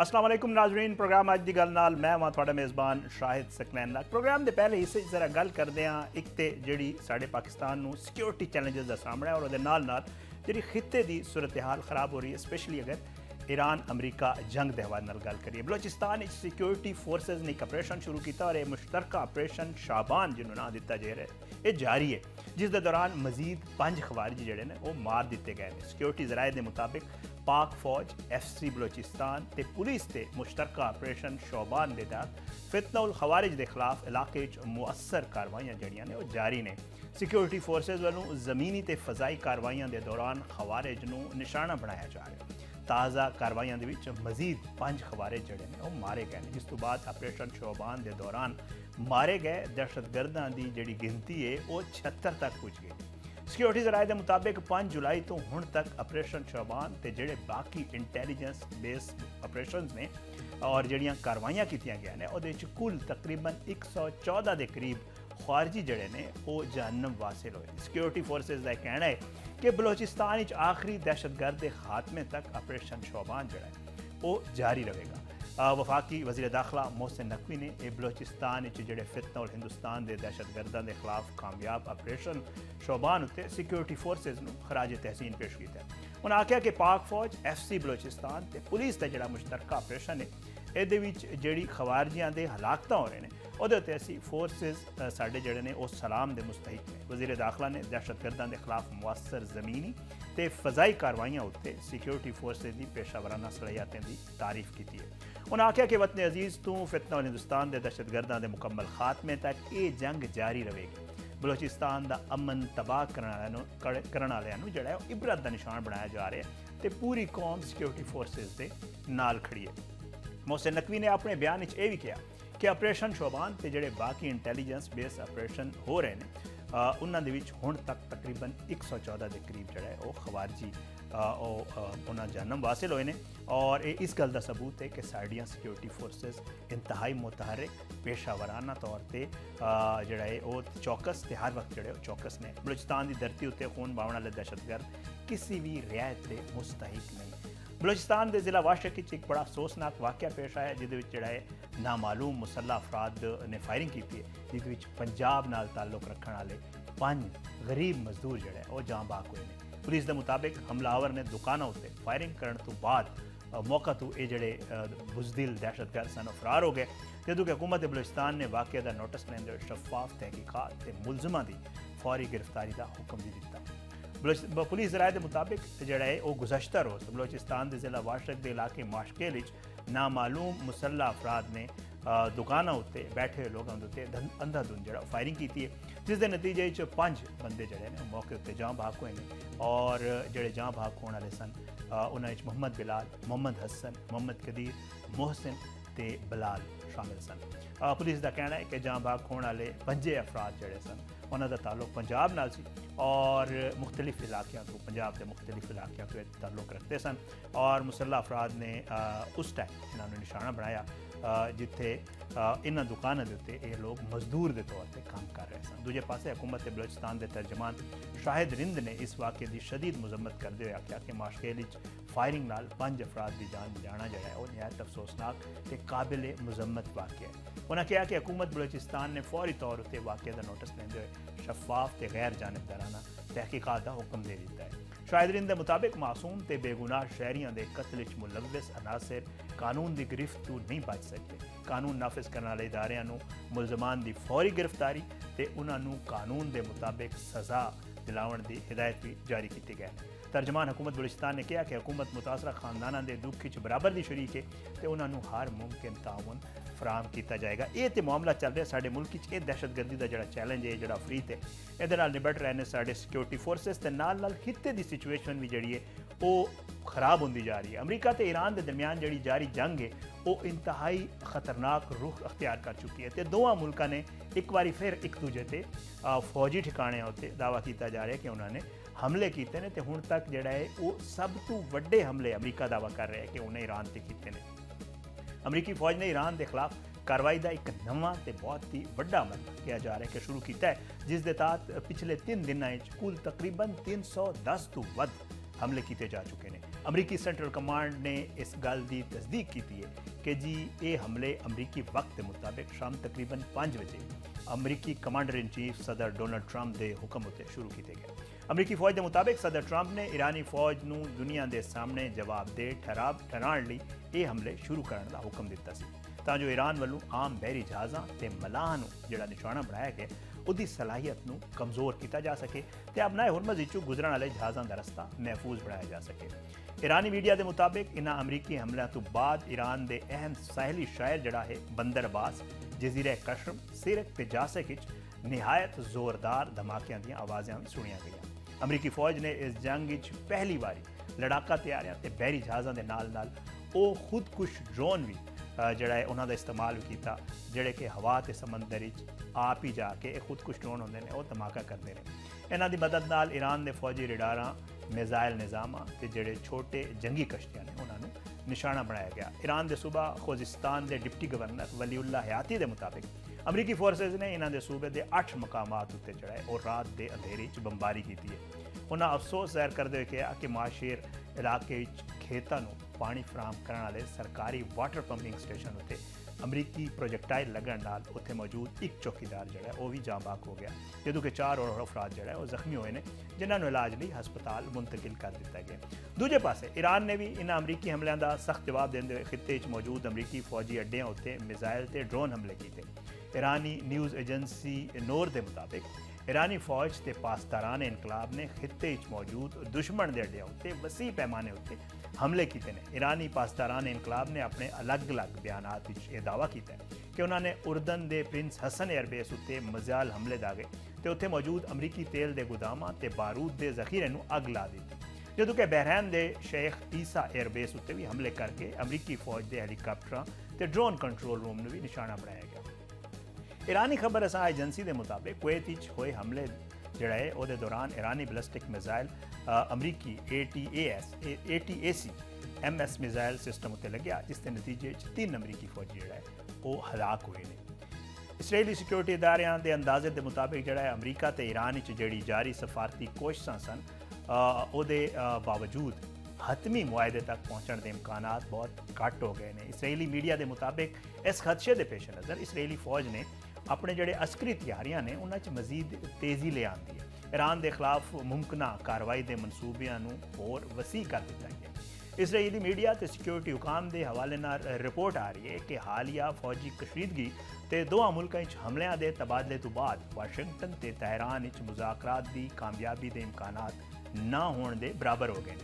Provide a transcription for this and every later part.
अस्सलाम वालेकुम नाजरीन। प्रोग्राम अज दी गल नाल मैं वां तुहाडा मेज़बान शाहिद सकलैन नाल। प्रोग्राम दे पहले हिस्से जरा गल करदे हां एक ते जिहड़ी साडे पाकिस्तान नूं सिक्योरिटी चैलेंजेस दा सामना है और उहदे नाल नाल जिहड़ी खित्ते दी सूरत हाल खराब हो रही है, स्पेशली अगर ईरान अमरीका जंग दे हवाले नाल गल करिए। बलोचिस्तान सिक्योरिटी फोर्सेस ने एक ऑपरेशन शुरू किया और यह मुश्तरका ऑपरेशन शाबान जिन्होंने नाम दिता जा रहा है ये जारी है, जिस दे दौरान मजीद 5 खवारिज जिहड़े ने वो मार दिते गए हैं। सिक्योरिटी जराए के मुताबिक पाक फौज FC बलोचिस्तान ते पुलिस ते मुश्तरका ऑपरेशन शोबान के तहत फितनउल खवारिज के खिलाफ इलाके मुअस्सर कार्रवाइयां जड़ियां ने वो जारी ने। सिक्योरिटी फोर्सेस वालों जमीनी ते फजाई कार्रवाइयां के दौरान खवारिज नूं निशाना बनाया जा रहा है। ताज़ा कार्रवाइयां दे विच मजीद 5 खवारिज जड़े ने वो मारे गए हैं, जिस तो बाद ऑपरेशन शोबान के दौरान मारे गए दहशतगर्दां की जिहड़ी गिनती है वो 76 तक पुज गई। सिक्योरिटी जराए के मुताबिक 5 जुलाई तो हुण तक ऑपरेशन शोबान ते जिहड़े बाकी इंटैलीजेंस बेस्ड ऑपरेशनस ने और जिहड़ियां कार्रवाइयां कीतियां गई ने उहदे विच कुल तकरीबन 114 के करीब खारजी जड़े ने वो जहन्नम वासिल होए। सिक्योरिटी फोर्सेस का कहना है कि बलोचिस्तान आखिरी दहशतगर्द के खात्मे तक ऑपरेशन शोबान जड़ा है वो जारी रहेगा। वफाकी वज़ीर दाखिला मोहसिन नकवी ने बलोचिस्तान जोड़े फितना और हिंदुस्तान के दहशतगर्दों के खिलाफ कामयाब ऑपरेशन शोबान उत्ते सिक्योरिटी फोर्सेस नूं खराज तहसीन पेश किया। उन्होंने आख्या कि पाक फौज FC बलोचिस्तान ते पुलिस का जोड़ा मुश्तरका ऑपरेशन है ये जिहड़ी खवारजियां दे हलाकतां हो रहे हैं उहदे उत्ते असीं फोर्सेस साडे जिहड़े ने वो सलाम दे मुस्तहिक ने। वज़ीर दाखिला ने दहशतगर्दां दे खिलाफ मुअस्सर ज़मीनी ते फजाई कार्रवाइयां उत्ते सिक्योरिटी फोर्सेस की पेशावराना सलाहियतें की तारीफ की है। उन्होंने आख्या कि वतन अजीज़ तो फितना और हिंदुस्तान के दहशतगर्दां के मुकम्मल खात्मे तक ये जंग जारी रहेगी। बलोचिस्तान का अमन तबाह करने वालों जो इबरत का निशान बनाया जा रहा है तो पूरी कौम सिक्योरिटी फोर्सेस के नाल खड़ी है। मोहसिन नकवी ने अपने बयान में यह भी कहा कि ऑपरेशन शोबान के जोड़े बाकी इंटैलीजेंस बेस्ड ऑपरेशन हो रहे हैं उन्होंने हुण तक तकरीबन 114 के करीब जोड़ा है वो खवारजी उन्होंने जन्म हासिल होए ने और इस गल का सबूत है कि साडियां सिक्योरिटी फोर्सेस इंतहाई मुतहरिक पेशावराना तौर पर जोड़ा है वो चौकस ते हर वक्त जोड़े चौकस ने। बलोचिस्तान की धरती उत्ते खून बावण वाले दहशतगर्द किसी भी रियायत के मुस्तहिक नहीं। बलोचिस्तान के जिला वाशक एक बड़ा अफसोसनाक वाक़या पेश आया जिहदे विच जिहड़ा है नामालूम मुसल्ला अफराद ने फायरिंग की है, जिहदे विच पंजाब नाल ताल्लुक रखने वाले 5 गरीब मजदूर जिहड़े वो जां बाक हुए हैं। पुलिस के मुताबिक हमलावर ने दुकानों उत्ते फायरिंग करने तो बाद मौका तो ये जिहड़े बुजदिल दहशतगर्द सन फरार हो गए, जदों कि हुकूमत बलोचिस्तान ने वाक़े का नोटिस लैंदे होए शफाफ तहकीकात ते मुलजमां की फौरी गिरफ्तारी का हुक्म भी दिता। पुलिस जराए के मुताबिक जोड़ा है वो गुज़श्ता रोज़ बलोचिस्तान के जिला वाशक के इलाके माशकेल नामालूम मुसल्ला अफराद ने दुकानों उत्ते बैठे हुए लोगों के उत्ते अंधाधुंध जो फायरिंग की है, जिस के नतीजे 5 बंदे जोड़े ने मौके उत्ते जां भाग हुए हैं और जोड़े जां भाग होने वाले सन उन्होंने मोहम्मद बिलाल, मोहम्मद हसन, मोहम्मद कदीर, मोहसिन ते बिलाल शामिल सन। पुलिस का कहना है कि जां भाग होने वाले 5 अफराद जोड़े सन उन्होंने ताल्लुक पंजाब नाल सी और मुख्तलिफ इलाकों तो पंजाब के मुख्तलिफ इलाकों के ताल्लुक रखते सन और मुसल्ला अफराद ने उस टाइम इन्होंने निशाना बनाया जिथे इन्होंने दुकानों के उत्ते ये लोग मजदूर के तौर पर काम कर रहे सन। दूजे पासे हुकूमत बलोचिस्तान के तर्जमान शाहिद रिंद ने इस वाक़े की शदीद मजम्मत करते हुए आख्या कि माशकेल फायरिंग नाल 5 अफराद की जान जाना जोड़ा है वो नहायत अफसोसनाक ते काबिल मजम्मत वाक़या है। उन्होंने कहा कि हुकूमत बलोचिस्तान ने फौरी तौर पर वाक़े का नोटिस लेंदे हुए शफाफ ते गैर जानिबदाराना तहकीकात का हुक्म दे दिता है। शाहिद रिंद के मुताबिक मासूम ते बेगुनाह शहरियों के कत्ल च मुलविस अनासर कानून की गिरफ्त तो नहीं बच सकते। कानून नाफिज करने वाले इदारियां मुलजमान की फौरी गिरफ्तारी ते उन्होंने कानून के मुताबिक सज़ा दिलावन की हिदायत भी जारी की गई। तर्जमान हुकूमत बलोचिस्तान ने कहा कि हुकूमत मुतासरा खानदाना के दुख च बराबर की शरीक है तो उन्होंने हर मुमकिन ताउन फराहम किया जाएगा। ये तो मामला चल रहा साडे मुल्क ये दहशतगर्दी का जोड़ा चैलेंज है जोड़ा अफरीत है ये निबट रहे हैं साडे सिक्योरिटी फोर्सेस ते नाल खित्ते की सिचुएशन भी जी है वो खराब होती जा रही है। अमरीका तो ईरान के दरमियान जी जारी जंग है वो इंतहाई खतरनाक रुख अख्तियार कर चुकी है तो दोवां मुल्कों ने एक बार फिर एक दूजे से फौजी ठिकाने उत्ते दावा किया जा रहा है कि उन्होंने हमले किए हैं तो हुण तक जोड़ा है वो सब तो वड्डे हमले अमरीका दावा कर रहा है कि उन्हें ईरान से किए हैं। अमरीकी फौज ने ईरान के खिलाफ कार्रवाई का एक नवा तो बहुत ही वड्डा अमल किया जा रहा है कि शुरू किया है जिस दे तहत पिछले 3 दिनों कुल तकरीबन 310 तो वध हमले किए जा चुके हैं। अमरीकी सेंट्रल कमांड ने इस गल की तस्दीक की है कि जी ये हमले अमरीकी वक्त के मुताबिक शाम तकरीबन 5 बजे अमरीकी कमांडर इन चीफ सदर डोनाल्ड ट्रंप के हुक्म उत्ते शुरू किए गए। अमरीकी फौज के मुताबिक सदर ट्रंप ने ईरानी फौज को दुनिया के सामने जवाबदेह ठहराने लई ये हमले शुरू करने का हुक्म दिता सी तां जो ईरान वालों आम बहरी जहाज़ों ते मलाह नूं जिहड़ा निशाना बनाया गया उसकी सलाहियत नूं कमज़ोर किया जा सके ते अपनाए हुरमज़ विचों गुजरन वाले जहाज़ों का रस्ता महफूज बनाया जा सके। ईरानी मीडिया के मुताबिक इन्हां अमरीकी हमलों तो बाद ईरान के अहम साहली शहर जिहड़ा है बंदर अब्बास, जजीरा कशम, सिरक ते जासिक विच निहायत जोरदार धमाकियां दी आवाज़ां भी सुनिया गई। अमरीकी फौज ने इस जंग विच पहली बारी लड़ाका तैयारियां ते बहरी जहाज़ों के नाल वो खुदकुश ड्रोन भी जिहड़ा है उन्हां दा इस्तेमाल किया जिहड़े कि हवा ते समंदर आप ही जाके खुदकुश ड्रोन होंदे ने वो धमाका करते हैं। इन्हां दी मदद नाल ईरान के फौजी रडारां, मिज़ाइल निज़ामां ते जिहड़े छोटे जंगी कश्तियां ने उन्होंने निशाना बनाया गया। ईरान के सूबा खोजिस्तान के डिप्टी गवर्नर वलीउल्लाह हयाती के मुताबिक अमरीकी फोर्सेज ने इन्हों के सूबे के 8 मकामात उत्ते जड़ा है और रात के अंधेरे बंबारी की है। उन्हें अफसोस जाहिर करते हुए कहा कि माशेर इलाके खेतों को पानी फराहम करने वाले सरकारी वाटर पंपिंग स्टेशन उत्ते अमरीकी प्रोजेक्टाइल लगन नाल उत्थे मौजूद एक चौकीदार जड़ा है वो भी जाँ बाक हो गया, जदों कि 4 और अफराद जड़ा है वो जख्मी हुए हैं जिन्होंने इलाज लिए हस्पताल मुंतकिल कर दिता गया। दूजे पासे ईरान ने भी इन अमरीकी हमलों का सख्त जवाब देते हुए खिते मौजूद अमरीकी फौजी अड्डियां उत्ते मिज़ाइल ते ड्रोन हमले किए। ईरानी न्यूज़ एजेंसी नोर के मुताबिक ईरानी फौज के पासदारान इनकलाब ने खिते मौजूद दुश्मन के अड्डियां उत्ते वसी पैमाने उत्ते हमले किए हैं। ईरानी पासदारान इनकलाब ने अपने अलग अलग बयानात यह दावा किया कि उन्होंने उर्दन के प्रिंस हसन एयरबेस उत्ते मजाल हमले दागे तो उत्थे मौजूद अमरीकी तेल के गोदामां ते बारूद के जखीरे नूं अग ला दी, जदों कि बहरैन के शेख ईसा एयरबेस उत्ते भी हमले करके अमरीकी फौज के हैलीकाप्टरां ते ड्रोन कंट्रोल रूम नूं भी निशाना बनाया गया। ईरानी खबर असा एजेंसी के मुताबिक कुवैत विच होए हमले जिहड़ा है उहदे दौरान ईरानी बैलिस्टिक मिज़ाइल अमरीकी ATAC MS मिज़ाइल सिस्टम उत्ते लग्या, जिसके नतीजे 3 अमरीकी फौजी जिहड़ा है वो हलाक हुए हैं। इसराइली सिक्योरिटी इदारियां के अंदाजे के मुताबिक जिहड़ा है अमरीका ते ईरान विच जिहड़ी जारी सफारती कोशिशां सन उहदे बावजूद हतमी मुआहदे तक पहुँचने के इम्कानात बहुत घट हो गए हैं। इसराइली मीडिया के मुताबिक इस खदशे के पेश नज़र इसराइली फौज ने अपने जोड़े अस्करी तैयारियां ने उन्होंने मजीद तेज़ी ले आंदी है। ईरान के खिलाफ मुमकिना कार्रवाई के मनसूबियां होर वसी कर दिता गया। इसराइली मीडिया ते सिक्योरिटी हुकाम के हवाले नाल रिपोर्ट आ रही है कि हालिया फौजी कशीदगी ते दोवां मुल्कां विच हमलियां के तबादले तो बाद वाशिंगटन ते तहरान विच मुज़ाकरात की कामयाबी के इम्कानात ना होने के बराबर हो गए।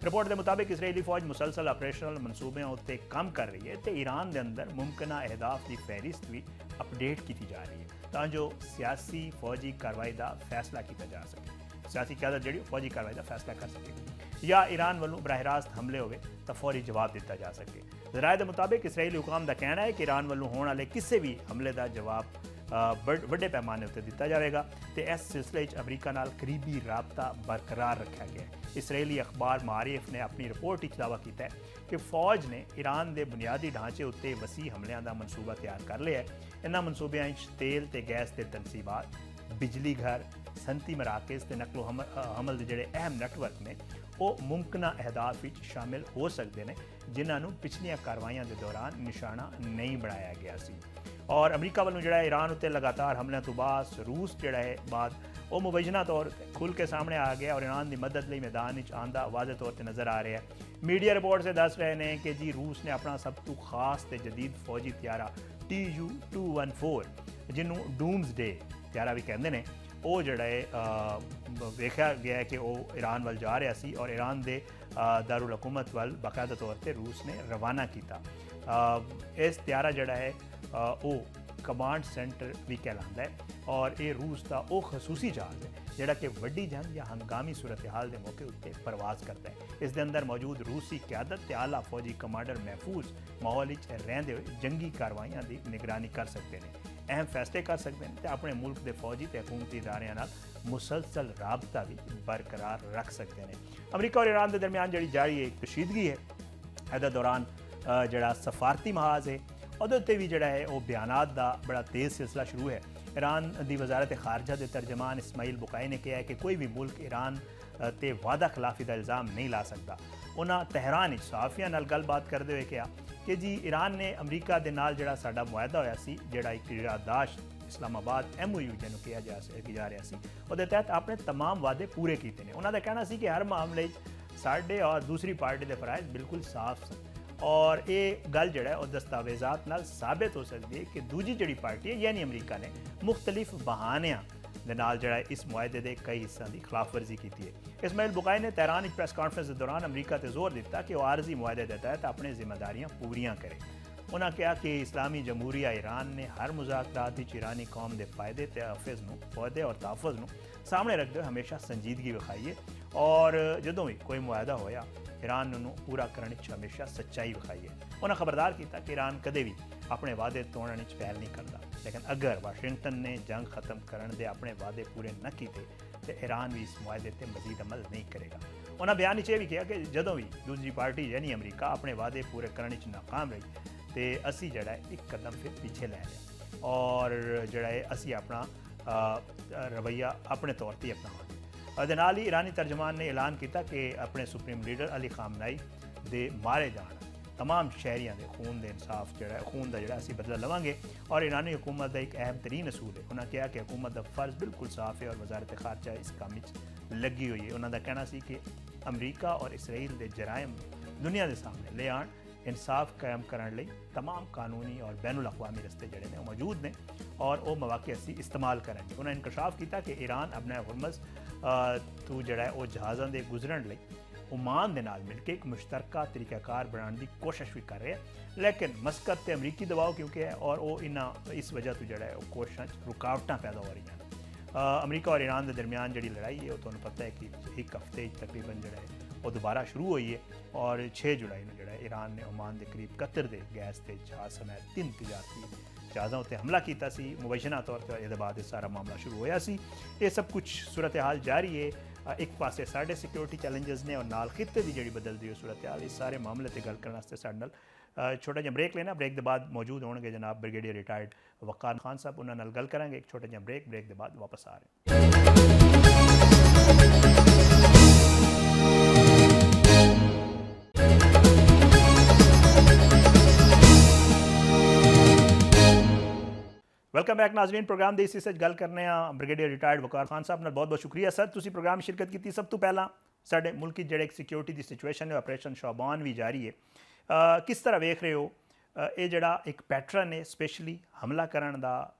रिपोर्ट के मुताबिक इसराइली फौज मुसलसल ऑपरेशनल मनसूबों उत्ते काम कर रही है तो ईरान के अंदर मुमकिना अहदाफ की फहरिस्त भी अपडेट की जा रही है तां जो सियासी फौजी कार्रवाई का फैसला किया जा सके, सियासी क्यादत जी फौजी कार्रवाई का फैसला कर सके या ईरान वालों बराह रास्त हमले होवे तो फौरी जवाब दिता जा सके। जराए के मुताबिक इसराइली हुकाम का कहना है कि ईरान वालों होने वाले किसी भी हमले का जवाब बड़े पैमाने उत्ते दिता जाएगा तो इस सिलसिले अमरीका नाल करीबी राबता बरकरार रखा गया है। इसराइली अखबार मारिफ ने अपनी रिपोर्ट में दावा किया है कि फौज ने ईरान के बुनियादी ढांचे उत्ते वसी हमलों का मनसूबा तैयार कर लिया है। इन्होंने मनसूबों तेल ते गैस के तनसीबात, बिजली घर, सनती मराकज़ ते नकलो हमल के जोड़े अहम नैटवर्क ने वो मुमकिना अहदाफ शामिल हो सकते हैं जिन्होंने पिछलियां कार्रवाइयां के दौरान निशाना नहीं बनाया गया सी। और अमरीका वालों जो ईरान उत्ते लगातार हमलों तो बाद रूस जोड़ा है बाद वो मुबैना तौर पर खुल के सामने आ गया और ईरान की मदद लिए मैदान आंदा वाज़े तौर पर नज़र आ रहा है। मीडिया रिपोर्ट से दस रहे हैं कि जी रूस ने अपना सब तो खास ते जदीद फौजी त्यारा TU-214 जिन्हों डूम्सडे त्यारा भी कहते हैं वो जोड़ा है देखा गया है कि वो ईरान वाल जा रहा सी और ईरान के दारुल हुकूमत वाल बाकायदा तौर पर रूस ने रवाना किया। इस त्यारा जोड़ा है वो कमांड सेंटर भी कहलाता है और ये रूस का वो खसूसी जहाज़ है जोड़ा कि वड्डी जंग या हंगामी सूरत हाल के मौके उत्ते परवाज करता है। इस दे अंदर मौजूद रूसी क्यादत ते आला फौजी कमांडर महफूज माहौल रहंदे हुए जंगी कार्रवाइयां की निगरानी कर सकते हैं, अहम फैसले कर सकते हैं तो अपने मुल्क के फौजी ते हुकूमती इदारियां नाल मुसलसल राबता भी बरकरार रख सकते हैं। अमरीका और ईरान के दरमियान जी जारी एक कशीदगी है इस दौरान जोड़ा सफारती महाज है उहदे भी जोड़ा है वो बयानात का बड़ा तेज़ सिलसिला शुरू है। ईरान की वजारत खारजा के तर्जमान इस्माइल बुकाई ने कहा है कि कोई भी मुल्क ईरान ਤੇ ਵਾਅਦਾ ਖਿਲਾਫੀ ਦਾ ਇਲਜ਼ਾਮ ਨਹੀਂ ਲਾ ਸਕਦਾ। ਉਹਨਾਂ ਤਹਿਰਾਨ ਵਿੱਚ ਸਹਾਫੀਆਂ ਨਾਲ ਗੱਲਬਾਤ ਕਰਦੇ ਹੋਏ ਕਿਹਾ ਕਿ ਜੀ ਈਰਾਨ ਨੇ ਅਮਰੀਕਾ ਦੇ ਨਾਲ ਜਿਹੜਾ ਸਾਡਾ ਮੁਆਹਦਾ ਹੋਇਆ ਸੀ, ਜਿਹੜਾ ਇੱਕ ਯਾਦਾਸ਼ਤ ਇਸਲਾਮਾਬਾਦ MOU ਜਿਹਨੂੰ ਕਿਹਾ ਜਾ ਰਿਹਾ ਸੀ, ਉਹਦੇ ਤਹਿਤ ਆਪਣੇ तमाम ਵਾਅਦੇ ਪੂਰੇ ਕੀਤੇ ਨੇ। ਉਹਨਾਂ ਦਾ ਕਹਿਣਾ ਸੀ ਕਿ ਹਰ ਮਾਮਲੇ 'ਚ ਸਾਡੇ ਔਰ ਦੂਸਰੀ ਪਾਰਟੀ ਦੇ ਫਰਾਇਜ਼ ਬਿਲਕੁਲ ਸਾਫ਼ ਸਨ ਔਰ ਇਹ ਗੱਲ ਜਿਹੜਾ ਉਹ ਦਸਤਾਵੇਜ਼ਾਤ ਨਾਲ ਸਾਬਿਤ ਹੋ ਸਕਦੀ ਹੈ ਕਿ ਦੂਜੀ ਜਿਹੜੀ ਪਾਰਟੀ ਹੈ ਯਾਨੀ ਅਮਰੀਕਾ ਨੇ ਮੁਖਤਲਿਫ ਬਹਾਨਿਆਂ ਦੇ ਨਾਲ ਜਿਹੜਾ ਇਸ ਮੁਆਹਦੇ ਦੇ ਕਈ ਹਿੱਸਿਆਂ ਦੀ ਖਿਲਾਫਵਰਜ਼ੀ ਕੀਤੀ ਹੈ। ਇਸਮਾਇਲ ਬੁਕਾਈ ਨੇ ਤਹਿਰਾਨ ਵਿੱਚ ਪ੍ਰੈਸ ਕਾਨਫਰੰਸ ਦੇ ਦੌਰਾਨ ਅਮਰੀਕਾ ਤੇ ਜ਼ੋਰ ਦਿੱਤਾ ਕਿ ਉਹ ਆਰਜ਼ੀ ਮੁਆਹਦੇ ਦੇ ਤਹਿਤ ਆਪਣੀ ਜ਼ਿੰਮੇਦਾਰੀਆਂ ਪੂਰੀਆਂ ਕਰੇ। ਉਹਨਾਂ ਕਿਹਾ ਕਿ ਇਸਲਾਮੀ ਜਮਹੂਰੀਆ ਈਰਾਨ ਨੇ ਹਰ ਮੁਜ਼ਾਕਰਾਤ ਵਿੱਚ ਈਰਾਨੀ ਕੌਮ ਦੇ ਫਾਇਦੇ ਤੇ ਫਾਇਦੇ ਔਰ ਤਹਫ਼ੁਜ਼ ਨੂੰ ਸਾਹਮਣੇ ਰੱਖਦੇ ਹੋਏ ਹਮੇਸ਼ਾ ਸੰਜੀਦਗੀ ਵਿਖਾਈ ਹੈ ਔਰ ਜਦੋਂ ਵੀ ਕੋਈ ਮੁਆਹਦਾ ਹੋਇਆ ईरान ਨੂੰ ਪੂਰਾ ਕਰਨ ਵਿੱਚ ਹਮੇਸ਼ਾ ਸੱਚਾਈ ਵਿਖਾਈ ਹੈ। ਉਹਨਾਂ ਖਬਰਦਾਰ ਕੀਤਾ ਕਿ ਈਰਾਨ ਕਦੇ ਵੀ ਆਪਣੇ ਵਾਅਦੇ ਤੋੜਨ ਵਿੱਚ ਪਹਿਲ ਨਹੀਂ ਕਰਦਾ, ਲੇਕਿਨ ਅਗਰ ਵਾਸ਼ਿੰਗਟਨ ਨੇ ਜੰਗ ਖਤਮ ਕਰਨ ਦੇ ਆਪਣੇ ਵਾਅਦੇ ਪੂਰੇ ਨਾ ਕੀਤੇ ਤੇ ਈਰਾਨ ਵੀ ਇਸ ਮੁਆਹਦੇ ਤੇ ਮਜ਼ੀਦ ਅਮਲ ਨਹੀਂ ਕਰੇਗਾ। ਉਹਨਾਂ ਬਿਆਨ ਵਿੱਚ ਇਹ ਵੀ ਕਿਹਾ ਕਿ ਜਦੋਂ ਵੀ ਦੂਜੀ ਪਾਰਟੀ ਯਾਨੀ ਅਮਰੀਕਾ ਆਪਣੇ ਵਾਅਦੇ ਪੂਰੇ ਕਰਨ ਵਿੱਚ ਨਾਕਾਮ ਰਹੀ ਤੇ ਅਸੀਂ ਜਿਹੜਾ ਇੱਕ ਕਦਮ ਫਿਰ ਪਿੱਛੇ ਲੈ ਲਿਆ ਔਰ ਜਿਹੜਾ ਅਸੀਂ ਆਪਣਾ ਰਵੱਈਆ ਆਪਣੇ ਤੌਰ ਤੇ ਅਪਣਾਵਾਂਗੇ। ਉਹਦੇ ਨਾਲ ਹੀ ਈਰਾਨੀ ਤਰਜਮਾਨ ਨੇ ਐਲਾਨ ਕੀਤਾ ਕਿ ਆਪਣੇ ਸੁਪਰੀਮ ਲੀਡਰ ਅਲੀ ਖਾਮਨਾਈ ਦੇ ਮਾਰੇ ਜਾਣ तमाम ਸ਼ਹਿਰੀਆਂ ਦੇ ਖੂਨ ਦੇ ਇਨਸਾਫ ਖੂਨ ਦਾ ਜਿਹੜਾ ਅਸੀਂ ਬਦਲਾ ਲਵਾਂਗੇ ਔਰ ਈਰਾਨੀ ਹਕੂਮਤ ਦਾ ਇੱਕ ਅਹਿਮ ਤਰੀਨ ਅਸੂਲ ਹੈ। ਉਹਨਾਂ ਕਿਹਾ ਕਿ ਹਕੂਮਤ ਦਾ ਫਰਜ਼ ਬਿਲਕੁਲ ਸਾਫ਼ ਹੈ ਔਰ ਵਜ਼ਾਰਤ ਖਾਰਜਾ ਇਸ ਕੰਮ ਵਿੱਚ ਲੱਗੀ ਹੋਈ ਹੈ। ਉਹਨਾਂ ਦਾ ਕਹਿਣਾ ਸੀ ਕਿ ਅਮਰੀਕਾ ਔਰ ਇਸਰਾਈਲ ਦੇ ਜਰਾਇਮ ਦੁਨੀਆ ਦੇ ਸਾਹਮਣੇ ਲੈ ਆਉਣ इंसाफ कायम करने ਲਈ तमाम कानूनी और बैनुल अक़वामी रस्ते जड़े ने मौजूद ने और वो मौके असी इस्तेमाल करेंगे। उन्होंने इंकशाफ किया कि ईरान अपने हुरमज़ तो जड़ा है वो जहाज़ों के गुजरन लई ओमान दे नाल मिलकर एक मुश्तरका तरीक़ाकार बनाने की कोशिश भी कर रहे हैं, लेकिन मस्कत ते अमरीकी दबाव क्योंकि है और वो इन्ना इस वजह तो जड़ा है वो कोशिश रुकावटां पैदा हो रही हैं। अमरीका और ईरान के दरमियान जी लड़ाई है वो तुहानूं पता है कि एक हफ्ते तकरीबन जड़ा है वो दोबारा शुरू हुई है और 6 जुलाई में जड़ा ईरान ने ओमान के करीब 71 दे गैस के जहाज़ समेत 3 तिजारती जहाज़ों पर हमला किया सी। मुबैशना तौर पर ये बाद सारा मामला शुरू होया सी। ये सब कुछ सूरत हाल जारी है। एक पासे साढ़े सिक्योरिटी चैलेंजेस ने और नाल खित्ते की जी बदलती हुई सूरत हाल इस सारे मामले पर गल करने साडे नाल छोटा जिहा ब्रेक लेना। ब्रेक के बाद मौजूद होंगे जनाब ब्रिगेडियर रिटायर्ड वकार खान साहब, उन्होंने गल करांगे। एक छोटा जिहा ब्रेक के बाद वापस आ रहे वेलकम बैक नाजरीन। प्रोग्राम ਦੇ इस गल करने ब्रिगेडियर रिटायर्ड वकार खान साहब ਨਾਲ बहुत बहुत शुक्रिया सर, ਤੁਸੀਂ प्रोग्राम में शिरकत की। सब तो पहला ਸਾਡੇ मुल्क की ਜਿਹੜੇ सिक्योरिटी की सिचुएशन है ऑपरेशन शाबान भी जारी है, किस तरह वेख रहे हो ये ਜਿਹੜਾ एक पैटर्न है स्पेशली हमला करने का,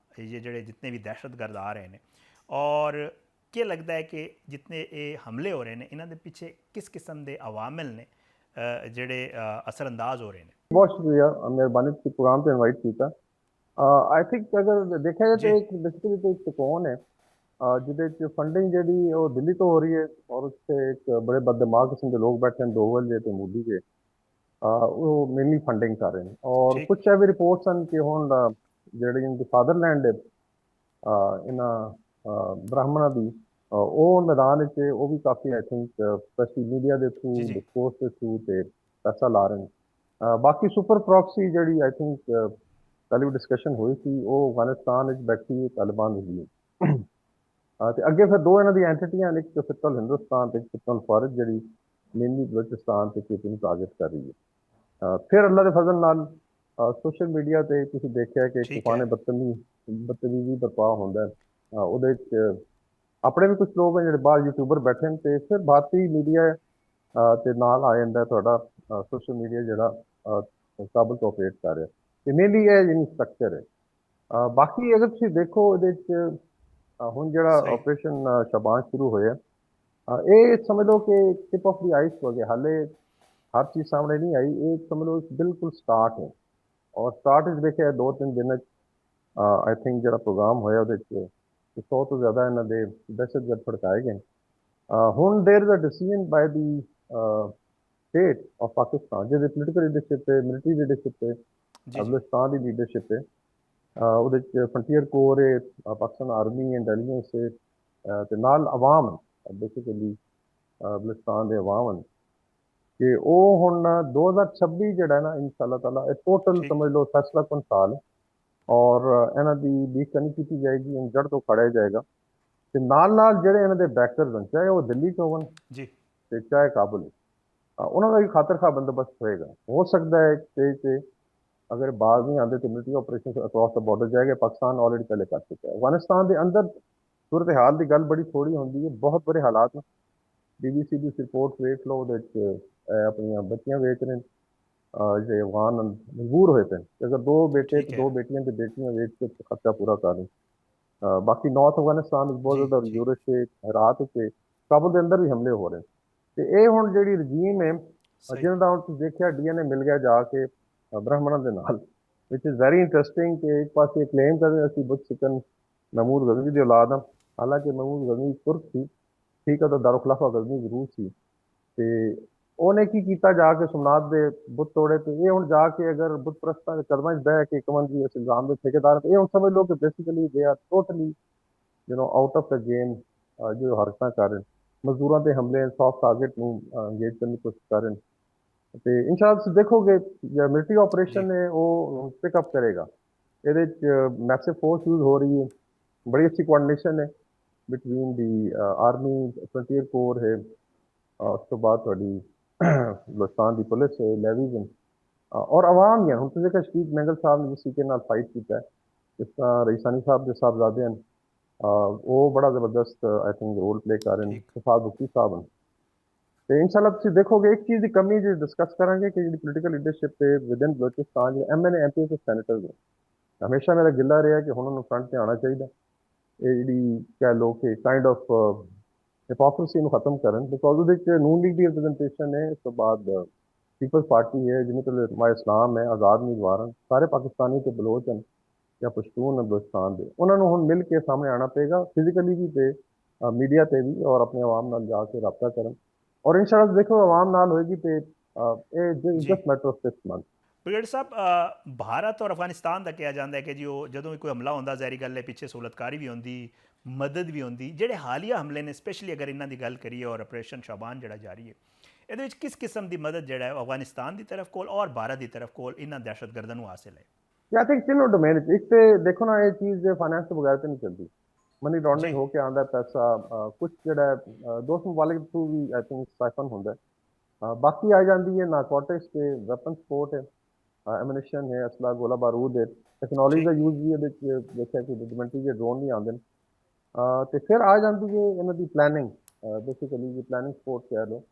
ये ਜਿਹੜੇ जितने भी दहशतगर्द आ रहे हैं और क्या लगता है कि जितने ये हमले हो रहे हैं इन्हों के पीछे किस किस्म के अवामिल ने ਜਿਹੜੇ असरअंदाज हो रहे हैं? बहुत शुक्रिया मेहरबानी की प्रोग्राम पर इनवाइट किया। आई थिंक अगर देखा जाए तो एक बेसिकली तो एक कौन है जिसे फंडिंग जी दिल्ली तो हो रही है और उससे एक बड़े बददिमाग किस्म के लोग बैठे हैं दोवल जे ते मोदी के वो मेनली फंडिंग कर रहे हैं और ठीक। कुछ भी रिपोर्ट्स हैं कि हुण जिहड़ी इनकी फादरलैंड है इन्हां ब्राह्मणों की वो मैदान च वो भी काफ़ी आई थिंक स्पेशली मीडिया के थ्रू जी, जी। डिस्कोर्स के थ्रू ते पैसा ला रहे हैं। बाकी सुपर प्रॉक्सी जिहड़ी आई थिंक कल भी डिस्कशन हुई थी वो अफगानिस्तान बैठी तालिबान रही है ते अगे फिर दो इन्हों दी एंटिटियां एक फितल हिंदुस्तान ते एक फितल फौरज जी मेनली बलोचिस्तान ते केपी नूं टारगेट कर रही है। फिर अल्लाह के फजल नाल सोशल मीडिया ते तुसीं देखिआ कि ठीक तूफान है। बदतमीजी बर्पा होंदा है ਉਹਦੇ ਵਿੱਚ ਆਪਣੇ ਵੀ ਕੁਝ ਲੋਕ हैं ਜਿਹੜੇ ਬਾਹਰ यूट्यूबर बैठे हैं ਤੇ ਫਿਰ भारतीय मीडिया ਤੇ ਨਾਲ ਆ ਜਾਂਦਾ ਤੁਹਾਡਾ ਸੋਸ਼ਲ ਮੀਡੀਆ ਜਿਹੜਾ ਕਾਬਲ ਤੋਂ ਆਪਰੇਟ ਕਰ ਰਿਹਾ ਤੇ ਮੇਨਲੀ ਇਹ ਜਿਹੜੀ ਸਟਰਕਚਰ ਹੈ। ਬਾਕੀ ਅਗਰ ਤੁਸੀਂ ਦੇਖੋ ਇਹਦੇ ਵਿੱਚ ਹੁਣ ਜਿਹੜਾ सही। ਆਪਰੇਸ਼ਨ ਸ਼ਬਾਨ ਸ਼ੁਰੂ ਹੋਇਆ ਇਹ ਸਮਝ ਲਓ ਕਿ ਟਿਪ ਆਫ ਦੀ ਆਈਸ ਹੋ ਗਿਆ, ਹਾਲੇ ਹਰ ਚੀਜ਼ ਸਾਹਮਣੇ ਨਹੀਂ ਆਈ। ਇਹ ਸਮਝ ਲਓ ਬਿਲਕੁਲ ਸਟਾਰਟ ਹੈ ਔਰ ਸਟਾਰਟ ਵਿੱਚ ਦੇਖਿਆ 2-3 ਦਿਨ ਆਈ ਥਿੰਕ ਜਿਹੜਾ ਪ੍ਰੋਗਰਾਮ ਹੋਇਆ ਉਹਦੇ ਵਿੱਚ 100 ਤੋਂ ਜ਼ਿਆਦਾ ਇਹਨਾਂ ਦੇ ਦਹਿਸ਼ਤਗਰਦ ਭੜਕਾਏ ਗਏ। ਹੁਣ there is a decision by the state of Pakistan ਜਿਹਦੇ ਪੋਲੀਟੀਕਲ ਲੀਡਰਸ਼ਿਪ ਤੇ ਮਿਲਟਰੀ ਲੀਡਰਸ਼ਿਪ ਤੇ जी, जी। ਬਲੋਚਿਸਤਾਨ ਦੀ ਲੀਡਰਸ਼ਿਪ ਹੈ ਉਹਦੇ ਵਿੱਚ ਫਰੰਟੀਅਰ ਕੋਰ ਹੈ ਪਾਕਿਸਤਾਨ ਆਰਮੀ ਇੰਟੈਲੀਜੈਂਸ ਹੈ ਤੇ ਨਾਲ ਅਵਾਮ ਬੇਸਿਕਲੀ ਬਲੋਚਿਸਤਾਨ ਦੇ ਅਵਾਮ ਹਨ ਕਿ ਉਹ ਹੁਣ 2026 ਜਿਹੜਾ ਨਾ ਇਨਸ਼ਾਅੱਲਾ ਤਾਲਾ ਇਹ ਟੋਟਲ ठीक। ਸਮਝ ਲਓ ਫੈਸਲਾ ਕੁਨ ਸਾਲ ਔਰ ਇਹਨਾਂ ਦੀ ਲੀਕ ਨਹੀਂ ਕੀਤੀ ਜਾਏਗੀ, ਜੜ ਤੋਂ ਖੜਿਆ ਜਾਏਗਾ ਤੇ ਨਾਲ ਜਿਹੜੇ ਇਹਨਾਂ ਦੇ ਬੈਕਰਸ ਹਨ, ਚਾਹੇ ਉਹ ਦਿੱਲੀ ਤੋਂ ਹੋਣ ਜੀ ਤੇ ਚਾਹੇ ਕਾਬੁਲ, ਉਹਨਾਂ ਦਾ ਵੀ ਖਾਤਰਖਾਹ ਬੰਦੋਬਸਤ ਹੋਏਗਾ। ਹੋ ਸਕਦਾ ਹੈ ਸਟੇਜ ਤੇ अगर बाहर नहीं आते तो military operation across the border जाएगा, पाकिस्तान ऑलरेडी पहले कर चुका है। अफगानिस्तान के अंदर सूरत हाल की गल बड़ी थोड़ी होंगी है, बहुत बुरे हालात ने। BBC की रिपोर्ट वेख लो, अपन बच्चियां वेच रहे हैं जो अफगान मजबूर होए थे अगर दो बेटे ठीक तो है। दो बेटियां तो बेटियां वेच के खर्चा पूरा कर रहे। बाकी नॉर्थ अफगानिस्तान बहुत जी ज़्यादा जी यूरस से रात से काबुल के अंदर भी हमले हो रहे हैं। तो ये हुण जिहड़ी रजीम है सही जिन्हों का हुण देखिया DNA मिल गया जाके ब्राह्मणों के नाल, विच इज़ वेरी इंटरस्टिंग कि एक पास क्लेम कर रहे असं बुत सिकन महमूद गजनी की औलाद हाँ, हालांकि महमूद गजनी तुर्क थी, ठीक है, तो दारुखलाफा गजनी जरूर सी। ते ਉਹਨੇ ਕੀ ਕੀਤਾ ਜਾ ਕੇ ਸੋਮਨਾਥ ਦੇ ਬੁੱਤ ਤੋੜੇ ਤੇ ਇਹ ਹੁਣ ਜਾ ਕੇ ਅਗਰ ਬੁੱਤ ਪ੍ਰਸਤਾਂ ਦੇ ਕਦਮਾਂ 'ਚ ਬਹਿ ਕੇ ਕਮਨ ਜੀ ਇਸ ਇਲਜ਼ਾਮ ਦੇ ਠੇਕੇਦਾਰ ਤੇ ਇਹ ਹੁਣ ਸਮਝ ਲਓ ਕਿ basically they are totally out of the game. ਜੋ ਹਰਕਤਾਂ ਕਰ ਰਹੇ ਮਜ਼ਦੂਰਾਂ ਤੇ ਹਮਲੇ ਸੌਫਟ ਟਾਰਗੇਟ ਨੂੰ ਅੰਗੇਜ ਕਰਨ ਦੀ ਕੋਸ਼ਿਸ਼ ਕਰ ਰਹੇ ਤੇ ਇਨਸ਼ਾਅੱਲਾ ਤੁਸੀਂ ਦੇਖੋਗੇ ਜਿਹੜਾ ਮਿਲਟਰੀ जी ਆਪਰੇਸ਼ਨ ਹੈ ਉਹ ਪਿਕਅਪ ਕਰੇਗਾ। ਇਹਦੇ 'ਚ ਮੈਸਿਵ ਫੋਰਸ ਯੂਜ਼ ਹੋ ਰਹੀ ਹੈ, ਬੜੀ ਅੱਛੀ ਕੋਆਰਡੀਨੇਸ਼ਨ ਹੈ ਬਿਟਵੀਨ ਦੀ ਆਰਮੀ, ਫਰੰਟੀਅਰ ਕੋਰ ਹੈ, ਉਸ ਤੋਂ ਬਾਅਦ ਤੁਹਾਡੀ ਬਲੋਚਿਸਤਾਨ ਦੀ ਪੁਲਿਸ ਹੈ, ਲੈਵੀਜ਼ ਹਨ, ਔਰ ਆਵਾਮ ਹੀ ਹਨ। ਹੁਣ ਤੁਸੀਂ ਦੇਖਿਆ ਸ਼ਹੀਦ ਮੈਂਗਲ ਸਾਹਿਬ ਨੇ ਜਿਸ ਤਰੀਕੇ ਨਾਲ ਫਾਈਟ ਕੀਤਾ ਹੈ, ਜਿਸ ਤਰ੍ਹਾਂ ਰਈਸਾਨੀ ਸਾਹਿਬ ਦੇ ਸਾਹਿਬਜ਼ਾਦੇ ਹਨ, ਉਹ ਬੜਾ ਜ਼ਬਰਦਸਤ ਆਈ ਥਿੰਕ ਰੋਲ ਪਲੇ ਕਰ ਰਹੇ ਨੇ, ठीक ਸ਼ਫਾਤ ਬੁੱਟੀ ਸਾਹਿਬ ਹਨ। ਤੇ ਇਨਸ਼ਾਅੱਲਾ ਤੁਸੀਂ ਦੇਖੋਗੇ ਇੱਕ ਚੀਜ਼ ਦੀ ਕਮੀ ਜੇ ਡਿਸਕਸ ਕਰਾਂਗੇ ਕਿ ਜਿਹੜੀ ਪੋਲੀਟੀਕਲ ਲੀਡਰਸ਼ਿਪ ਤੇ ਵਿਦਿਨ ਬਲੋਚਿਸਤਾਨ ਜਿਹੜੇ MNA MP ਤੇ ਸੈਨੇਟਰਸ ਨੇ, ਹਮੇਸ਼ਾ ਮੇਰਾ ਗਿੱਲਾ ਰਿਹਾ ਕਿ ਹੁਣ ਉਹਨੂੰ ਫਰੰਟ ਤੇ ਆਉਣਾ ਚਾਹੀਦਾ। ਇਹ ਜਿਹੜੀ ਕਹਿ ਲਓ ਕਿ ਕਾਈਂਡ ਆਫ ਹਿਪੋਕ੍ਰੇਸੀ ਨੂੰ ਖਤਮ ਕਰਨ, ਬਿਕੋਜ਼ ਉਹਦੇ ਚ ਨੂਨ ਲੀਗ ਦੀ ਰਿਪਰੈਜ਼ੈਂਟੇਸ਼ਨ ਹੈ, ਇਸ ਤੋਂ ਬਾਅਦ ਪੀਪਲਸ ਪਾਰਟੀ ਹੈ, ਜਿਵੇਂ ਕਿ ਰਮਾਇ ਇਸਲਾਮ ਹੈ, ਆਜ਼ਾਦ ਉਮੀਦਵਾਰ ਹਨ, ਸਾਰੇ ਪਾਕਿਸਤਾਨੀ ਤੇ ਬਲੋਚ ਹਨ ਜਾਂ ਪਸ਼ਤੂਨ ਹਨ ਬਲੋਚਿਸਤਾਨ ਦੇ, ਉਹਨਾਂ ਨੂੰ ਹੁਣ ਮਿਲ ਕੇ ਸਾਹਮਣੇ ਆਉਣਾ ਪਏਗਾ ਫਿਜ਼ੀਕਲੀ ਵੀ ਤੇ ਮੀਡੀਆ ਤੇ ਵੀ, ਔਰ ਆਪਣੇ ਆਵਾਮ ਨਾਲ ਜਾ ਕੇ ਰਾਬਤਾ ਕਰਨ। ਔਰ ਇਨਸ਼ਾਅੱਲਾ ਦੇਖੋ ਆਵਾਮ ਨਾਲ ਹੋਏਗੀ ਤੇ ਇਹ जी just matter of 6 month. Brigade ਸਾਹਿਬ, ਭਾਰਤ ਔਰ ਅਫਗਾਨਿਸਤਾਨ ਦਾ ਕਿਹਾ ਜਾਂਦਾ ਹੈ ਕਿ ਜੀ ਉਹ ਜਦੋਂ ਵੀ ਕੋਈ ਹਮਲਾ ਹੁੰਦਾ, ਜ਼ਾਹਿਰੀ ਗੱਲ ਹੈ ਪਿੱਛੇ ਸਹੂਲਤਕਾਰੀ ਵੀ ਹੁੰਦੀ, ਮਦਦ ਵੀ ਹੁੰਦੀ। ਜਿਹੜੇ ਹਾਲੀਆ ਹਮਲੇ ਨੇ ਸਪੈਸ਼ਲੀ ਅਗਰ ਇਹਨਾਂ ਦੀ ਗੱਲ ਕਰੀਏ ਔਰ ਆਪਰੇਸ਼ਨ ਸ਼ਾਬਾਨ ਜਿਹੜਾ ਜਾਰੀ ਹੈ, ਇਹਦੇ ਵਿੱਚ ਕਿਸ ਕਿਸਮ ਦੀ ਮਦਦ ਜਿਹੜਾ ਹੈ ਅਫਗਾਨਿਸਤਾਨ ਦੀ ਤਰਫ ਕੋਲ ਔਰ ਭਾਰਤ ਦੀ ਤਰਫ ਕੋਲ ਇਹਨਾਂ ਦਹਿਸ਼ਤਗਰਦਾਂ ਨੂੰ ਹਾਸਿਲ ਹੈ? आई थिंक तीनों डोमेन एक तो देखो ना, ये चीज़ फाइनेंस के बगैर तो नहीं चलती। मनी जी लॉन्ड्रिंग होके आंदा पैसा, कुछ जो दोस्त ममालिक थ्रू भी आई थिंक साइफन होंगे। बाकी आ जाती है नारकोटिक्स के वेपन सपोर्ट है, एमिनेशन है, असला गोला बारूद है, टेक्नोलॉजी का ठीक यूज़ भी है। देखा कि रुडिमेंटरी के ड्रोन भी आते हैं। तो फिर आ जाती है इन्हों की प्लानिंग, बेसिकली ये प्लानिंग सपोर्ट कह लो।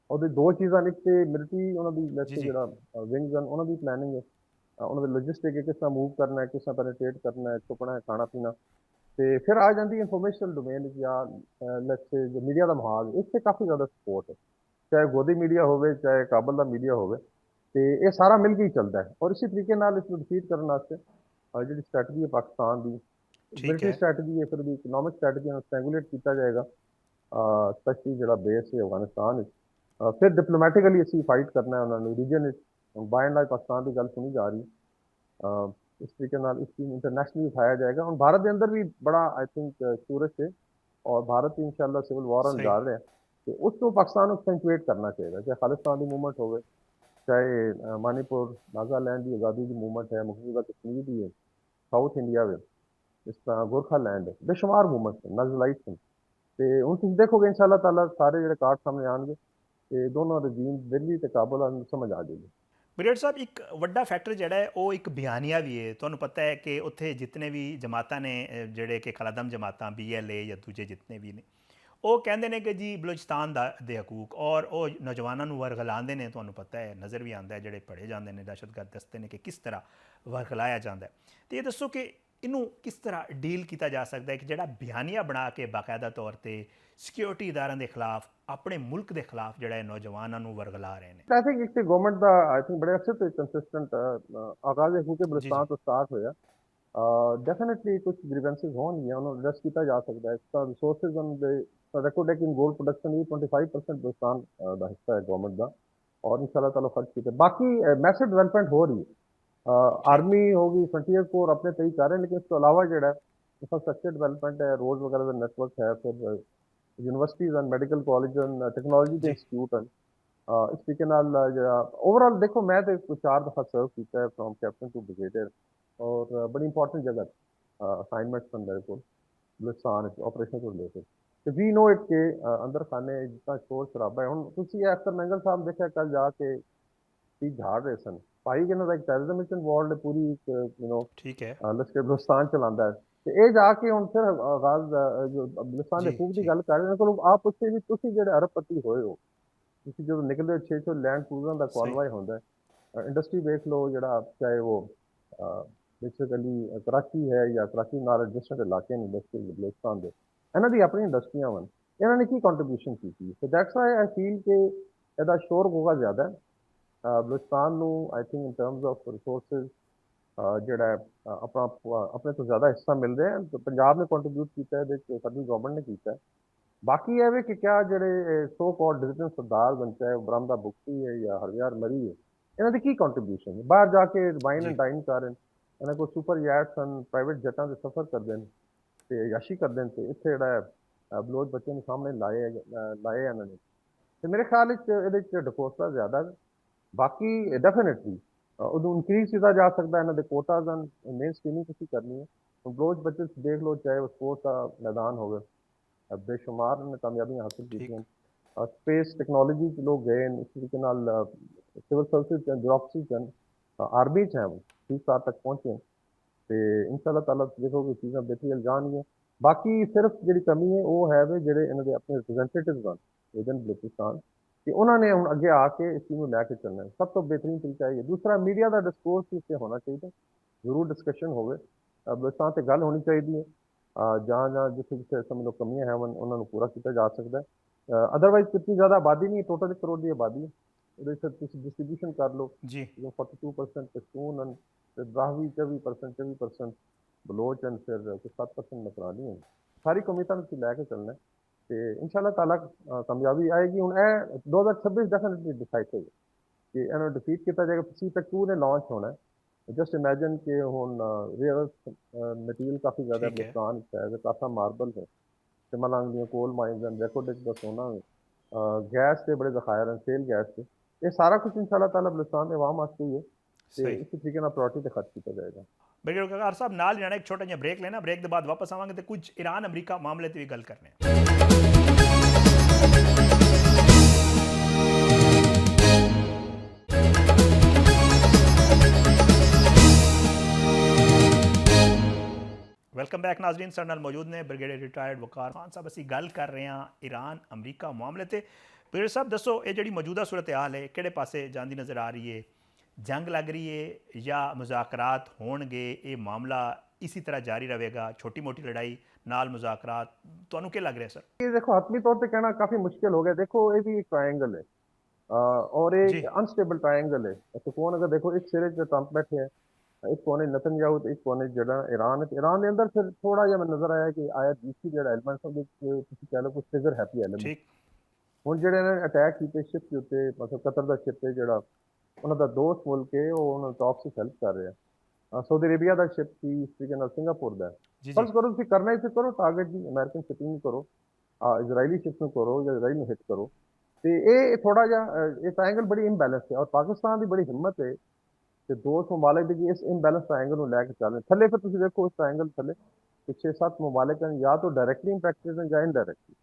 और दो चीज़ां, एक तो मिलिट्री उन्होंने जी लेट्स जी जो विंग्स हैं उन्होंने प्लानिंग है, उन्होंने लॉजिस्टिक है, किस तरह मूव करना है, किस तरह पेनिट्रेट करना है, छुपना है, खाना पीना। तो फिर आ जाती है इंफॉर्मेशनल डोमेन या लेट्स से जो मीडिया का माहौल, इससे काफ़ी ज़्यादा सपोर्ट है, चाहे गोदी मीडिया होवे चाहे काबल का मीडिया होवे। तो ये सारा मिल के ही चलता है। और इसी तरीके नाल इसको डिफीट करने वास्ते जी स्ट्रैटजी है पाकिस्तान की, ठीक मिलिट्री है। स्ट्रैटजी है, फिर भी इकनॉमिक स्ट्रैटजी स्ट्रैंगुलेट किया जाएगा, स्पेशली जो बेस है अफगानिस्तान। फिर डिप्लोमैटिकली असी फाइट करना है उन्होंने reason, by and large Pakistan की गल सुनी जा रही। इस तरीके नाल इसकी इंटरनेशनली उठाया जाएगा। और भारत के अंदर भी बड़ा आई थिंक सूरज है, और भारत इंशाल्लाह सिविल वॉर होने सही जा रहे हैं, तो उसको पाकिस्तान को एक्सेंचुएट करना चाहिए, चाहे खालिस्तान की मूवमेंट हो, चाहे मणिपुर नागालैंड की आज़ादी की मूवमेंट है, मकबूजा कश्मीर की है, साउथ इंडिया में इस तरह गोरखालैंड है, बेशुमार मूवमेंट है, नजलाइट हैं। तो हूँ तुम देखोगे इंशाल्लाह ताला सारे जो कार्ड सामने आएंगे, तो दोनों रजीम दिल्ली तो काबुल समझ आ जाएगी। ਬ੍ਰਿਗੇਡ ਸਾਹਿਬ, ਇੱਕ ਵੱਡਾ ਫੈਕਟਰ ਜਿਹੜਾ ਹੈ ਉਹ ਇੱਕ ਬਿਆਨੀਆ ਵੀ ਹੈ। ਤੁਹਾਨੂੰ ਪਤਾ ਹੈ ਕਿ ਉੱਥੇ ਜਿੰਨੇ ਵੀ ਜਮਾਤਾਂ ਨੇ, ਜਿਹੜੇ ਕਿ ਖਲਾਦਮ ਜਮਾਤਾਂ, BLA ਜਾਂ ਦੂਜੇ ਜਿੰਨੇ ਵੀ ਨੇ, ਉਹ ਕਹਿੰਦੇ ਨੇ ਕਿ ਜੀ ਬਲੋਚਿਸਤਾਨ ਦੇ ਹਕੂਕ, ਔਰ ਉਹ ਨੌਜਵਾਨਾਂ ਨੂੰ ਵਰਗਲਾਉਂਦੇ ਨੇ। ਤੁਹਾਨੂੰ ਪਤਾ ਹੈ, ਨਜ਼ਰ ਵੀ ਆਉਂਦਾ ਹੈ ਜਿਹੜੇ ਪੜ੍ਹੇ ਜਾਂਦੇ ਨੇ, ਦਹਿਸ਼ਤਗਰਦ ਦੱਸਦੇ ਨੇ ਕਿ ਕਿਸ ਤਰ੍ਹਾਂ ਵਰਗਲਾਇਆ ਜਾਂਦਾ ਹੈ। ਅਤੇ ਇਹ ਦੱਸੋ ਕਿ ਇਹਨੂੰ ਕਿਸ ਤਰ੍ਹਾਂ ਡੀਲ ਕੀਤਾ ਜਾ ਸਕਦਾ ਹੈ ਕਿ ਜਿਹੜਾ ਬਿਆਨੀਆ ਬਣਾ ਕੇ ਬਾਕਾਇਦਾ ਤੌਰ 'ਤੇ ਸਿਕਿਉਰਿਟੀ ਇਦਾਰਿਆਂ ਦੇ ਖਿਲਾਫ, ਆਪਣੇ ਮੁਲਕ ਦੇ ਖਿਲਾਫ ਜਿਹੜਾ ਹੈ ਨੌਜਵਾਨਾਂ ਨੂੰ ਵਰਗਲਾ ਰਹੇ ਨੇ? आई थिंक एक गवर्नमेंट का आई थिंक बड़े अच्छे तो कंसिस्टेंट आगाज क्योंकि जी जी बलुस्तान तो स्टार्ट होया, डेफिनेटली कुछ ग्रीवेंसेस होंगे, उन्होंने एड्रेस किया जा सकता है। इसका रिसोर्सेज रेकॉर्ड है कि गोल्ड प्रोडक्शन भी 25% बलुस्तान का हिस्सा है गवर्नमेंट का, और इंशाल्लाह ताला खर्च किया। बाकी मैसिव डेवलपमेंट हो रही है, ठीक आर्मी होगी, फ्रंटियर कोर अपने तय कर रहे हैं, लेकिन इसके अलावा जो इंफ्रास्ट्रक्चर डेवलपमेंट है, रोड वगैरह का नेटवर्क है, फिर universities and medical college and technology के जी इंस्टीट्यूट हैं। इस तरीके नाल ओवरऑल देखो, मैं तो 4 दफ़ा सर्व किया फ्रॉम कैप्टन टू ब्रिगेडियर, और बड़ी इंपॉर्टेंट जगह असाइनमेंट्स सन मेरे को। ਬਲੂਚਿਸਤਾਨ ਵਿੱਚ ਆਪਰੇਸ਼ਨ ਤੋਂ ਰਿਲੇਟਡ। ਤੇ ਵੀ ਨੋ ਇਟ ਕਿ ਅੰਦਰ ਖਾਨੇ ਜਿੱਦਾਂ ਸ਼ੋਰ ਸ਼ਰਾਬਾ ਹੈ। ਹੁਣ ਤੁਸੀਂ ਅਖਤਰ ਮੈਂਗਲ ਸਾਹਿਬ ਦੇਖਿਆ ਕੱਲ ਜਾ ਕੇ ਕੀ ਝਾੜ ਰਹੇ ਸਨ। ਭਾਈ ਇਹਨਾਂ ਦਾ ਇੱਕ ਟੈਰਰਿਜ਼ਮ ਵਿੱਚ ਇਨਵੋਲਡ ਪੂਰੀ ਇੱਕ ਠੀਕ ਹੈ। ਲਸ਼ਕਰ ਬਲੂਚਿਸਤਾਨ ਚਲਾਉਂਦਾ ਹੈ। ਤੇ ਇਹ ਜਾ ਕੇ ਹੁਣ ਫਿਰ ਆਗਾਜ਼ ਜੋ ਬਲੂਚਿਸਤਾਨ ਦੇ ਜੀ ਖੂਬ ਦੀ ਜੀ ਗੱਲ ਕਰ ਰਹੇ ਨੇ ਕੋਲ ਆਪ ਪੁੱਛੇ ਵੀ ਤੁਸੀਂ ਜਿਹੜੇ ਅਰਬਪਤੀ ਹੋਏ ਹੋ, ਤੁਸੀਂ ਜਦੋਂ ਨਿਕਲਦੇ ਹੋ 600 ਲੈਂਡ ਕਰੂਜ਼ਰਾਂ ਦਾ ਸਹੀ ਕਾਨਵਾਈ ਹੁੰਦਾ ਹੈ। ਇੰਡਸਟਰੀ ਵੇਖ ਲਓ ਜਿਹੜਾ ਚਾਹੇ ਉਹ ਬੇਸਿਕਲੀ ਕਰਾਚੀ ਹੈ ਜਾਂ ਕਰਾਚੀ ਨਾਲ ਐਡਜਸਟਡ ਇਲਾਕੇ ਨੇ ਇੰਡਸਟਰੀ ਬਲੂਚਿਸਤਾਨ ਦੇ, ਇਹਨਾਂ ਦੀ ਆਪਣੀ ਇੰਡਸਟਰੀਆਂ ਹਨ। ਇਹਨਾਂ ਨੇ ਕੀ ਕੰਟਰੀਬਿਊਸ਼ਨ ਕੀਤੀ? So that's why I feel ਕਿ ਇਹਦਾ ਸ਼ੋਰ ਹੋਗਾ ਜ਼ਿਆਦਾ ਹੈ। ਬਲੂਚਿਸਤਾਨ ਨੂੰ I think in terms of resources ਜਿਹੜਾ ਹੈ, ਆਪਣੇ ਤੋਂ ਜ਼ਿਆਦਾ ਹਿੱਸਾ ਮਿਲ ਰਿਹਾ ਹੈ। ਪੰਜਾਬ ਨੇ ਕੰਟਰੀਬਿਊਟ ਕੀਤਾ ਇਹਦੇ ਵਿੱਚ, ਸਾਡੀ ਗਵਰਨਮੈਂਟ ਨੇ ਕੀਤਾ ਹੈ। ਬਾਕੀ ਇਹ ਵੇ ਕਿ ਕਿਆ ਜਿਹੜੇ ਸੋ ਕਾਲਡ ਡਿਜੀਟਲ ਸਰਦਾਰ ਬਣ ਚਾਹੇ ਬ੍ਰਹਮਦਾ ਬੁਕਤੀ ਹੈ ਜਾਂ ਹਰਯਾਰ ਮਰੀ ਹੈ, ਇਹਨਾਂ ਦੀ ਕੀ ਕੰਟਰੀਬਿਊਸ਼ਨ ਹੈ? ਬਾਹਰ ਜਾ ਕੇ ਵਾਈਨ ਐਂਡ ਜੀ ਡਾਈਨ ਕਰ ਰਹੇ ਨੇ, ਇਹਨਾਂ ਕੋਲ ਸੁਪਰ ਯੈਟਸ ਹਨ, ਪ੍ਰਾਈਵੇਟ ਜੱਟਾਂ ਦੇ ਸਫ਼ਰ ਕਰਦੇ ਨੇ ਤੇ ਯਾਸ਼ੀ ਕਰਦੇ ਨੇ। ਤੇ ਇੱਥੇ ਜਿਹੜਾ ਹੈ ਬਲੋਚ ਬੱਚੇ ਨੂੰ ਸਾਹਮਣੇ ਲਾਏ ਇਹਨਾਂ ਨੇ। ਤੇ ਮੇਰੇ ਖਿਆਲ ਵਿੱਚ ਇਹਦੇ ਵਿੱਚ ਡਕੋਸਤਾ ਜ਼ਿਆਦਾ ਹੈ। ਬਾਕੀ ਡੈਫੀਨਿਟਲੀ ਉਹਨੂੰ ਇਨਕਰੀਜ਼ ਕੀਤਾ ਜਾ ਸਕਦਾ। ਇਹਨਾਂ ਦੇ ਕੋਟਾਜ਼ ਹਨ, ਮੇਨ ਸਟ੍ਰੀਮਿੰਗ ਤੁਸੀਂ ਕਰਨੀ ਹੈ। ਬਲੋਚ ਬੱਚੇ ਦੇਖ ਲਓ, ਚਾਹੇ ਉਹ ਸਪੋਰਟਸ ਦਾ ਮੈਦਾਨ ਹੋਵੇ, ਬੇਸ਼ੁਮਾਰ ਨੇ ਕਾਮਯਾਬੀਆਂ ਹਾਸਿਲ ਕੀਤੀਆਂ। ਠੀਕ ਸਪੇਸ ਟੈਕਨੋਲੋਜੀ 'ਚ ਲੋਕ ਗਏ ਨੇ, ਇਸ ਤਰੀਕੇ ਨਾਲ ਸਿਵਲ ਸਰਵਿਸਿਜ਼ 'ਚ, ਬਿਊਰੋਕਰੇਸੀ 'ਚ, ਆਰਮੀ 'ਚ ਹੈ, ਉਹ ਠੀਕ ਸਾਲ ਤੱਕ ਪਹੁੰਚੇ ਨੇ। ਤੇ ਇਨਸ਼ਾਅੱਲਾ ਤਾਲਾ ਦੇਖੋਗੇ ਚੀਜ਼ਾਂ ਬਿਹਤਰੀ ਵੱਲ ਜਾਣਗੀਆਂ। ਬਾਕੀ ਸਿਰਫ ਜਿਹੜੀ ਕਮੀ ਹੈ ਉਹ ਹੈ ਵੀ ਜਿਹੜੇ ਇਹਨਾਂ ਦੇ ਆਪਣੇ ਰਿਪਰੈਜ਼ੈਂਟੇਟਿਵ ਹਨ ਵਿਦਨ ਬਲੂਚਿਸਤਾਨ, ਕਿ ਉਹਨਾਂ ਨੇ ਹੁਣ ਅੱਗੇ ਆ ਕੇ ਇਸ ਚੀਜ਼ ਨੂੰ ਲੈ ਕੇ ਚੱਲਣਾ ਹੈ। ਸਭ ਤੋਂ ਬਿਹਤਰੀਨ ਤਰੀਕਾ ਇਹ ਹੈ। ਦੂਸਰਾ, ਮੀਡੀਆ ਦਾ ਡਿਸਕੋਰਸ ਇਸ 'ਤੇ ਹੋਣਾ ਚਾਹੀਦਾ, ਜ਼ਰੂਰ ਡਿਸਕਸ਼ਨ ਹੋਵੇ, ਬਲੂਚਿਸਤਾਨ 'ਤੇ ਗੱਲ ਹੋਣੀ ਚਾਹੀਦੀ ਹੈ। ਜਾਂ ਜਿੱਥੇ ਜਿੱਥੇ ਸਮਝ ਲਓ ਕਮੀਆਂ ਹੈ ਉਹਨਾਂ ਨੂੰ ਪੂਰਾ ਕੀਤਾ ਜਾ ਸਕਦਾ ਹੈ। ਅਦਰਵਾਈਜ਼ ਕਿੰਨੀ ਜ਼ਿਆਦਾ ਆਬਾਦੀ ਨਹੀਂ, ਟੋਟਲ 1 ਕਰੋੜ ਦੀ ਆਬਾਦੀ ਹੈ। ਉਹਦੇ ਵਿੱਚ ਤੁਸੀਂ ਡਿਸਟ੍ਰੀਬਿਊਸ਼ਨ ਕਰ ਲਓ, ਜੀ ਜਿਵੇਂ 42% ਪਸ਼ਤੂਨ ਹਨ, ਤੇ ਬ੍ਰਾਹਵੀ 24% ਬਲੋਚ ਹਨ, ਫਿਰ ਕੁਝ 7% ਨਸਰਾਨੀ ਹਨ। ਸਾਰੀ ਕਮਿਊਨਿਟੀ ਨੂੰ ਤੁਸੀਂ ਲੈ ਕੇ ਚੱਲਣਾ ਹੈ ਤੇ ਇਨਸ਼ਾਅੱਲਾ ਤਾਲਾ ਕਾਮਯਾਬੀ ਆਏਗੀ। ਹੁਣ ਇਹ 2026 ਡੈਫੀਨਿਟਲੀ ਡਿਸਾਈਡਡ ਹੈ ਕਿ ਇਹਨਾਂ ਨੂੰ ਡਿਫੀਟ ਕੀਤਾ ਜਾਏਗਾ। C-Tech 2 ਨੇ ਲਾਂਚ ਹੋਣਾ ਹੈ। ਜਸਟ ਇਮੈਜਿਨ ਕਿ ਹੁਣ ਰੇਅਰ ਮਟੀਰੀਅਲ ਕਾਫੀ ਜ਼ਿਆਦਾ ਠੀਕ ਹੈ। ਬਲੂਚਿਸਤਾਨ ਵਿੱਚ ਹੈ, ਕਾਸਾ ਮਾਰਬਲ ਹੈ, ਸਿਮਲਾਂਗ ਦੀਆਂ ਕੋਲ ਮਾਈਨਸ ਹਨ, ਰੈਕੋਡਿਕ ਦਾ ਸੋਨਾ ਹੈ, ਗੈਸ ਦੇ ਬੜੇ ਜ਼ਖਾਇਰ ਹਨ, ਸੇਲ ਗੈਸ ਦੇ। ਇਹ ਸਾਰਾ ਕੁਝ ਇਨਸ਼ਾਅੱਲਾ ਤਾਲਾ ਬਲੂਚਿਸਤਾਨ ਦੇ ਆਵਾਮ ਵਾਸਤੇ ਹੀ ਹੈ ਤੇ ਸਹੀ। ਇਸੇ ਤਰੀਕੇ ਨਾਲ ਪ੍ਰਾਇੋਰਟੀ ਤੇ ਖਰਚ ਕੀਤਾ ਜਾਏਗਾ। ਬ੍ਰਿਗੇਡੀਅਰ ਵਕਾਰ ਸਾਹਿਬ, ਨਾਲ ਜਾਣਾ ਇੱਕ ਛੋਟਾ ਜਿਹਾ ਬ੍ਰੇਕ ਲੈਣਾ, ਬ੍ਰੇਕ ਦੇ ਬਾਅਦ ਵਾਪਸ ਆਵਾਂਗੇ ਤੇ ਕੁਝ ਈਰਾਨ ਅਮਰੀਕਾ ਮਾਮਲੇ ਤੇ ਵੀ ਗੱਲ ਕਰਨੇ ਆ। ਵੈਲਕਮ ਬੈਕ ਨਾਜ਼ਰੀਨ, ਸਾਡੇ ਨਾਲ ਮੌਜੂਦ ਨੇ ਬ੍ਰਿਗੇਡੀਅਰ ਰਿਟਾਇਰਡ ਵਕਾਰ ਖਾਨ ਸਾਹਿਬ। ਅਸੀਂ ਗੱਲ ਕਰ ਰਹੇ ਹਾਂ ਈਰਾਨ ਅਮਰੀਕਾ ਮਾਮਲੇ ਤੇ। ਬ੍ਰਿਗੇਡੀਅਰ ਸਾਹਿਬ ਦੱਸੋ, ਇਹ ਜਿਹੜੀ ਮੌਜੂਦਾ ਸੂਰਤ ਹਾਲ ਹੈ ਕਿਹੜੇ ਪਾਸੇ ਜਾਂਦੀ ਨਜ਼ਰ ਆ ਰਹੀ ਹੈ? ਜੰਗ ਲੱਗ ਰਹੀ ਹੈ ਜਾਂ ਮੁਜ਼ਾਕਰਾਤ ਹੋਣਗੇ? ਇਹ ਮਾਮਲਾ ਇसी तरह जारी रहेगा, छोटी मोटी लड़ाई नाल मुज़ाकरात? ਤੁਹਾਨੂੰ ਕੀ ਲੱਗ ਰਿਹਾ ਸਰ? ये देखो हतमी तौर पे कहना काफी मुश्किल हो गया। देखो ये भी एक ट्रायंगल है और जी एक अनस्टेबल ट्रायंगल है। तो कौन अगर देखो एक सिरे जो ट्रंप बैठे हैं, एक कोने नतनयाहू, एक कोने जड़ा ईरान है। ईरान के अंदर फिर थोड़ा जिहा मैनूं नजर आया कि आया दूसरी जो एलिमेंट्स ਉਹਦੇ ਵਿੱਚ ਤੁਸੀਂ ਕਹਿ ਲਓ ਕੁਝ ਟ੍ਰਿਗਰ ਹੈਪੀ ਐਲੀਮੈਂਟ। ठीक ਹੁਣ ਜਿਹੜੇ ਇਹਨਾਂ ਨੇ ਅਟੈਕ ਕੀਤੇ ਸ਼ਿਪ ਦੇ ਉੱਤੇ, ਮਤਲਬ ਕਤਰ ਦਾ ਸ਼ਿਪ ਹੈ ਜਿਹੜਾ, ਉਹਨਾਂ ਦਾ ਦੋਸਤ ਮੁਲਕ ਹੈ, ਉਹ ਉਹਨਾਂ ਨੂੰ ਟੌਪ 'ਚ ਹੈਲਪ ਕਰ ਰਿਹਾ। ਸਾਊਦੀ ਅਰੇਬੀਆ ਦਾ ਸ਼ਿਪ ਸੀ, ਇਸ ਤਰੀਕੇ ਨਾਲ ਸਿੰਗਾਪੁਰ ਦਾ। जी जी ਫਰਜ਼ ਕਰੋ ਤੁਸੀਂ ਕਰਨਾ ਹੀ ਤੇ ਕਰੋ ਟਾਰਗੇਟ ਦੀ ਅਮਰੀਕਨ ਸ਼ਿਪਿੰਗ ਨੂੰ ਕਰੋ, ਇਜ਼ਰਾਈਲੀ ਸ਼ਿਪ ਨੂੰ ਕਰੋ ਜਾਂ ਇਜ਼ਰਾਈਲ ਨੂੰ ਹਿੱਟ ਕਰੋ। ਤੇ ਇਹ ਥੋੜਾ ਜਿਹਾ ਇਹ ਟ੍ਰਾਇੰਗਲ ਬੜੀ ਇੰਬੈਲੈਂਸ ਹੈ ਔਰ ਪਾਕਿਸਤਾਨ ਦੀ ਬੜੀ ਹਿੰਮਤ ਹੈ ਕਿ ਦੋਸਤ ਮਮਾਲਿਕ ਦੀ ਇਸ ਇੰਬੈਲੈਂਸ ਟ੍ਰਾਇੰਗਲ ਨੂੰ ਲੈ ਕੇ ਚੱਲ ਰਹੇ ਥੱਲੇ। ਫਿਰ ਤੁਸੀਂ ਦੇਖੋ ਇਸ ਟ੍ਰਾਇੰਗਲ ਥੱਲੇ ਕਿ 6-7 ਮਮਾਲਿਕ ਹਨ, ਜਾਂ ਤਾਂ ਡਾਇਰੈਕਟਲੀ ਇੰਪੈਕਟਡ ਹਨ ਜਾਂ ਇਨਡਾਇਰੈਕਟਲੀ।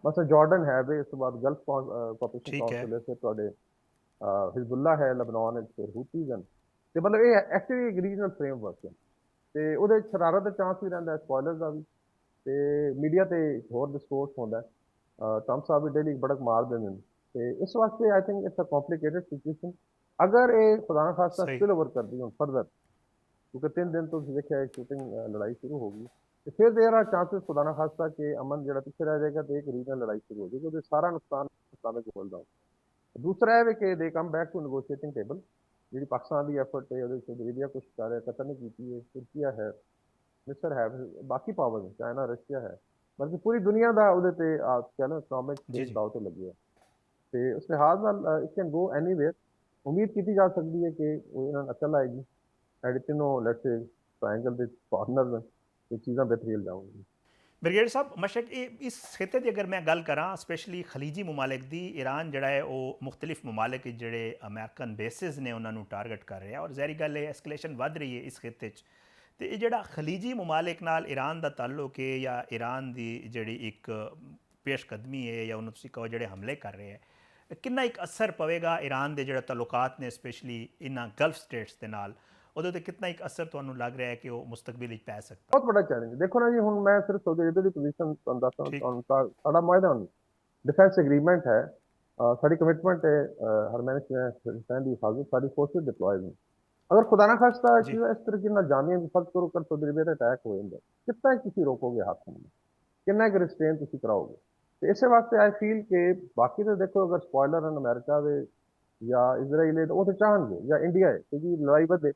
ਮਸਲ ਜਾਰਡਨ ਹੈ ਵੇ, ਇਸ ਤੋਂ ਬਾਅਦ ਗਲਫ ਕੋਆਪਰੇਸ਼ਨ ठीक है। ਕਾਉਂਸਲ ਹੈ, ਫਿਰ ਤੁਹਾਡੇ ਹਿਜ਼ਬੁੱਲਾ ਹੈ ਲਬਨਾਨ ਵਿੱਚ, ਫਿਰ ਹੂਥੀਜ਼ ਹਨ। ਤੇ ਮਤਲਬ ਇਹ ਐਕਚੁਅਲੀ ਇੱਕ ਰੀਜਨਲ ਫਰੇਮਵਰਕ ਹੈ ਤੇ ਉਹਦੇ ਸ਼ਰਾਰਤ ਦਾ ਚਾਂਸ ਵੀ ਰਹਿੰਦਾ, ਸਪੋਇਲਰਸ ਦਾ ਵੀ। ਤੇ ਮੀਡੀਆ ਤੇ ਹੋਰ ਡਿਸਕੋਰਸ ਹੁੰਦਾ। ਟਰੰਪ ਸਾਹਿਬ ਵੀ ਡੇਲੀ ਬੜਕ ਮਾਰ ਦਿੰਦੇ ਨੇ। ਤੇ ਇਸ ਵਾਸਤੇ I think it's a complicated situation. ਅਗਰ ਇਹ ਖੁਦਾ ਨਾ ਖਾਸਤਾ सही ਸਪਿਲ ਓਵਰ ਕਰਦੀ ਹੁਣ ਫਰਦਰ, ਕਿਉਂਕਿ 3 ਦਿਨ ਤੋਂ ਤੁਸੀਂ ਦੇਖਿਆ ਸ਼ੂਟਿੰਗ ਲੜਾਈ ਸ਼ੁਰੂ ਹੋ ਗਈ, ਤੇ ਫਿਰ ਦੇਰ ਆ ਚਾਂਸਸ ਖੁਦਾ ਨਾ ਖਾਸਤਾ ਕਿ ਅਮਨ ਜਿਹੜਾ ਪਿੱਛੇ ਰਹਿ ਜਾਏਗਾ ਤੇ ਇੱਕ ਰੀਜਨਲ ਲੜਾਈ ਸ਼ੁਰੂ ਹੋ ਜਾਏਗੀ, ਉਹਦੇ ਸਾਰਾ ਨੁਕਸਾਨ ਪਾਕਿस्तान को बोलता हूँ। दूसरा है कि they come back to negotiating table. जी पाकिस्तान की एफर्ट है, सऊदी अरेबिया कुछ कर रहा है, कतर ने की है, तुर्किया है, मिस्र है, बाकी पावर है, चाइना रशिया है, बल्कि पूरी दुनिया का ਉਹਦੇ ਤੇ ਕਹ ਲਓ ਇਕਨੋਮਿਕ जी ਬੇਸ जी ਦਾਅ ਤੇ ਲੱਗੀ ਹੈ। ਤੇ ਉਸ ਲਿਹਾਜ਼ ਨਾਲ ਇਟ ਕੈਨ ਗੋ ਐਨੀਵੇਅਰ। ਉਮੀਦ ਕੀਤੀ ਜਾ ਸਕਦੀ ਹੈ ਕਿ ਉਹ ਇਹਨਾਂ ਨੂੰ ਅਕਲ ਆਏਗੀ, ਐਡੇ ਤਿੰਨੋਂ ਲੈਟਸ ਸੇ ਟ੍ਰਾਇੰਗਲ ਦੇ ਪਾਰਟਨਰ ਤੇ ਚੀਜ਼ਾਂ ਬਿਹਤਰੀ ਵੱਲ ਜਾਊਗੀ। ਬ੍ਰਿਗੇਡੀਅਰ ਸਾਹਿਬ, ਮਸ਼ਕ ਇਸ ਖਿੱਤੇ ਦੀ ਅਗਰ ਮੈਂ ਗੱਲ ਕਰਾਂ, ਸਪੈਸ਼ਲੀ ਖਲੀਜੀ ਮਮਾਲਿਕ ਦੀ, ਈਰਾਨ ਜਿਹੜਾ ਹੈ ਉਹ ਮੁਖਤਲਿਫ ਮਮਾਲਿਕ ਜਿਹੜੇ ਅਮਰੀਕਨ ਬੇਸਿਸ ਨੇ ਉਹਨਾਂ ਨੂੰ ਟਾਰਗੇਟ ਕਰ ਰਿਹਾ ਔਰ ਜ਼ਾਹਿਰ ਗੱਲ ਹੈ ਐਸਕਲੇਸ਼ਨ ਵੱਧ ਰਹੀ ਹੈ ਇਸ ਖਿੱਤੇ 'ਚ। ਤੇ ਇਹ ਜਿਹੜਾ ਖਲੀਜੀ ਮਮਾਲਿਕ ਨਾਲ ਈਰਾਨ ਦਾ ਤਾਲੁਕ ਹੈ ਜਾਂ ਈਰਾਨ ਦੀ ਜਿਹੜੀ ਇੱਕ ਪੇਸ਼ਕਦਮੀ ਹੈ ਜਾਂ ਉਹਨੂੰ ਤੁਸੀਂ ਕਹੋ ਜਿਹੜੇ ਹਮਲੇ ਕਰ ਰਹੇ ਹੈ, ਕਿੰਨਾ ਇੱਕ ਅਸਰ ਪਵੇਗਾ ਈਰਾਨ ਦੇ ਜਿਹੜੇ ਤਾਲੁਕਾਤ ਨੇ ਸਪੈਸ਼ਲੀ ਇਹਨਾਂ ਗਲਫ ਸਟੇਟਸ ਦੇ ਨਾਲ, ਉਹਦੇ ਤੇ ਕਿੰਨਾ ਇੱਕ ਅਸਰ ਤੁਹਾਨੂੰ ਲੱਗ ਰਿਹਾ ਹੈ ਕਿ ਉਹ ਮੁਸਤਕਬਲ ਵਿੱਚ ਪੈ ਸਕਦਾ? ਬਹੁਤ ਵੱਡਾ ਚੈਲੰਜ ਦੇਖੋ ਨਾ ਜੀ, ਹੁਣ ਮੈਂ ਸਿਰਫ ਸਾਊਦੀ ਅਰਬ ਦੀ ਪੋਜੀਸ਼ਨ ਤੁਹਾਨੂੰ ਦੱਸਦਾ, ਠੀਕ। ਤੁਹਾਨੂੰ ਸਾਡਾ ਮੁਆਹਦਾ डिफेंस एग्रीमेंट है, साड़ी कमिटमेंट है हरमैनिस हुसैन की हिफाजत, सारी फोर्सेस डिप्लॉयड हैं। अगर खुदा ना खास्ता जी। चीज़ इस तरह की ना जानिए फर्क करो कर सऊदी अरब अटैक हो जाए, कितना किसी रोकोगे हाथ में, कितना एक रिस्ट्रेन तुम कराओगे? तो इस वास्ते आई फील कि बाकी तो देखो अगर स्पॉयलर हैं अमेरिका दे या इजराइल है तो वो तो चाहेंगे या इंडिया है क्योंकि लड़ाई बदे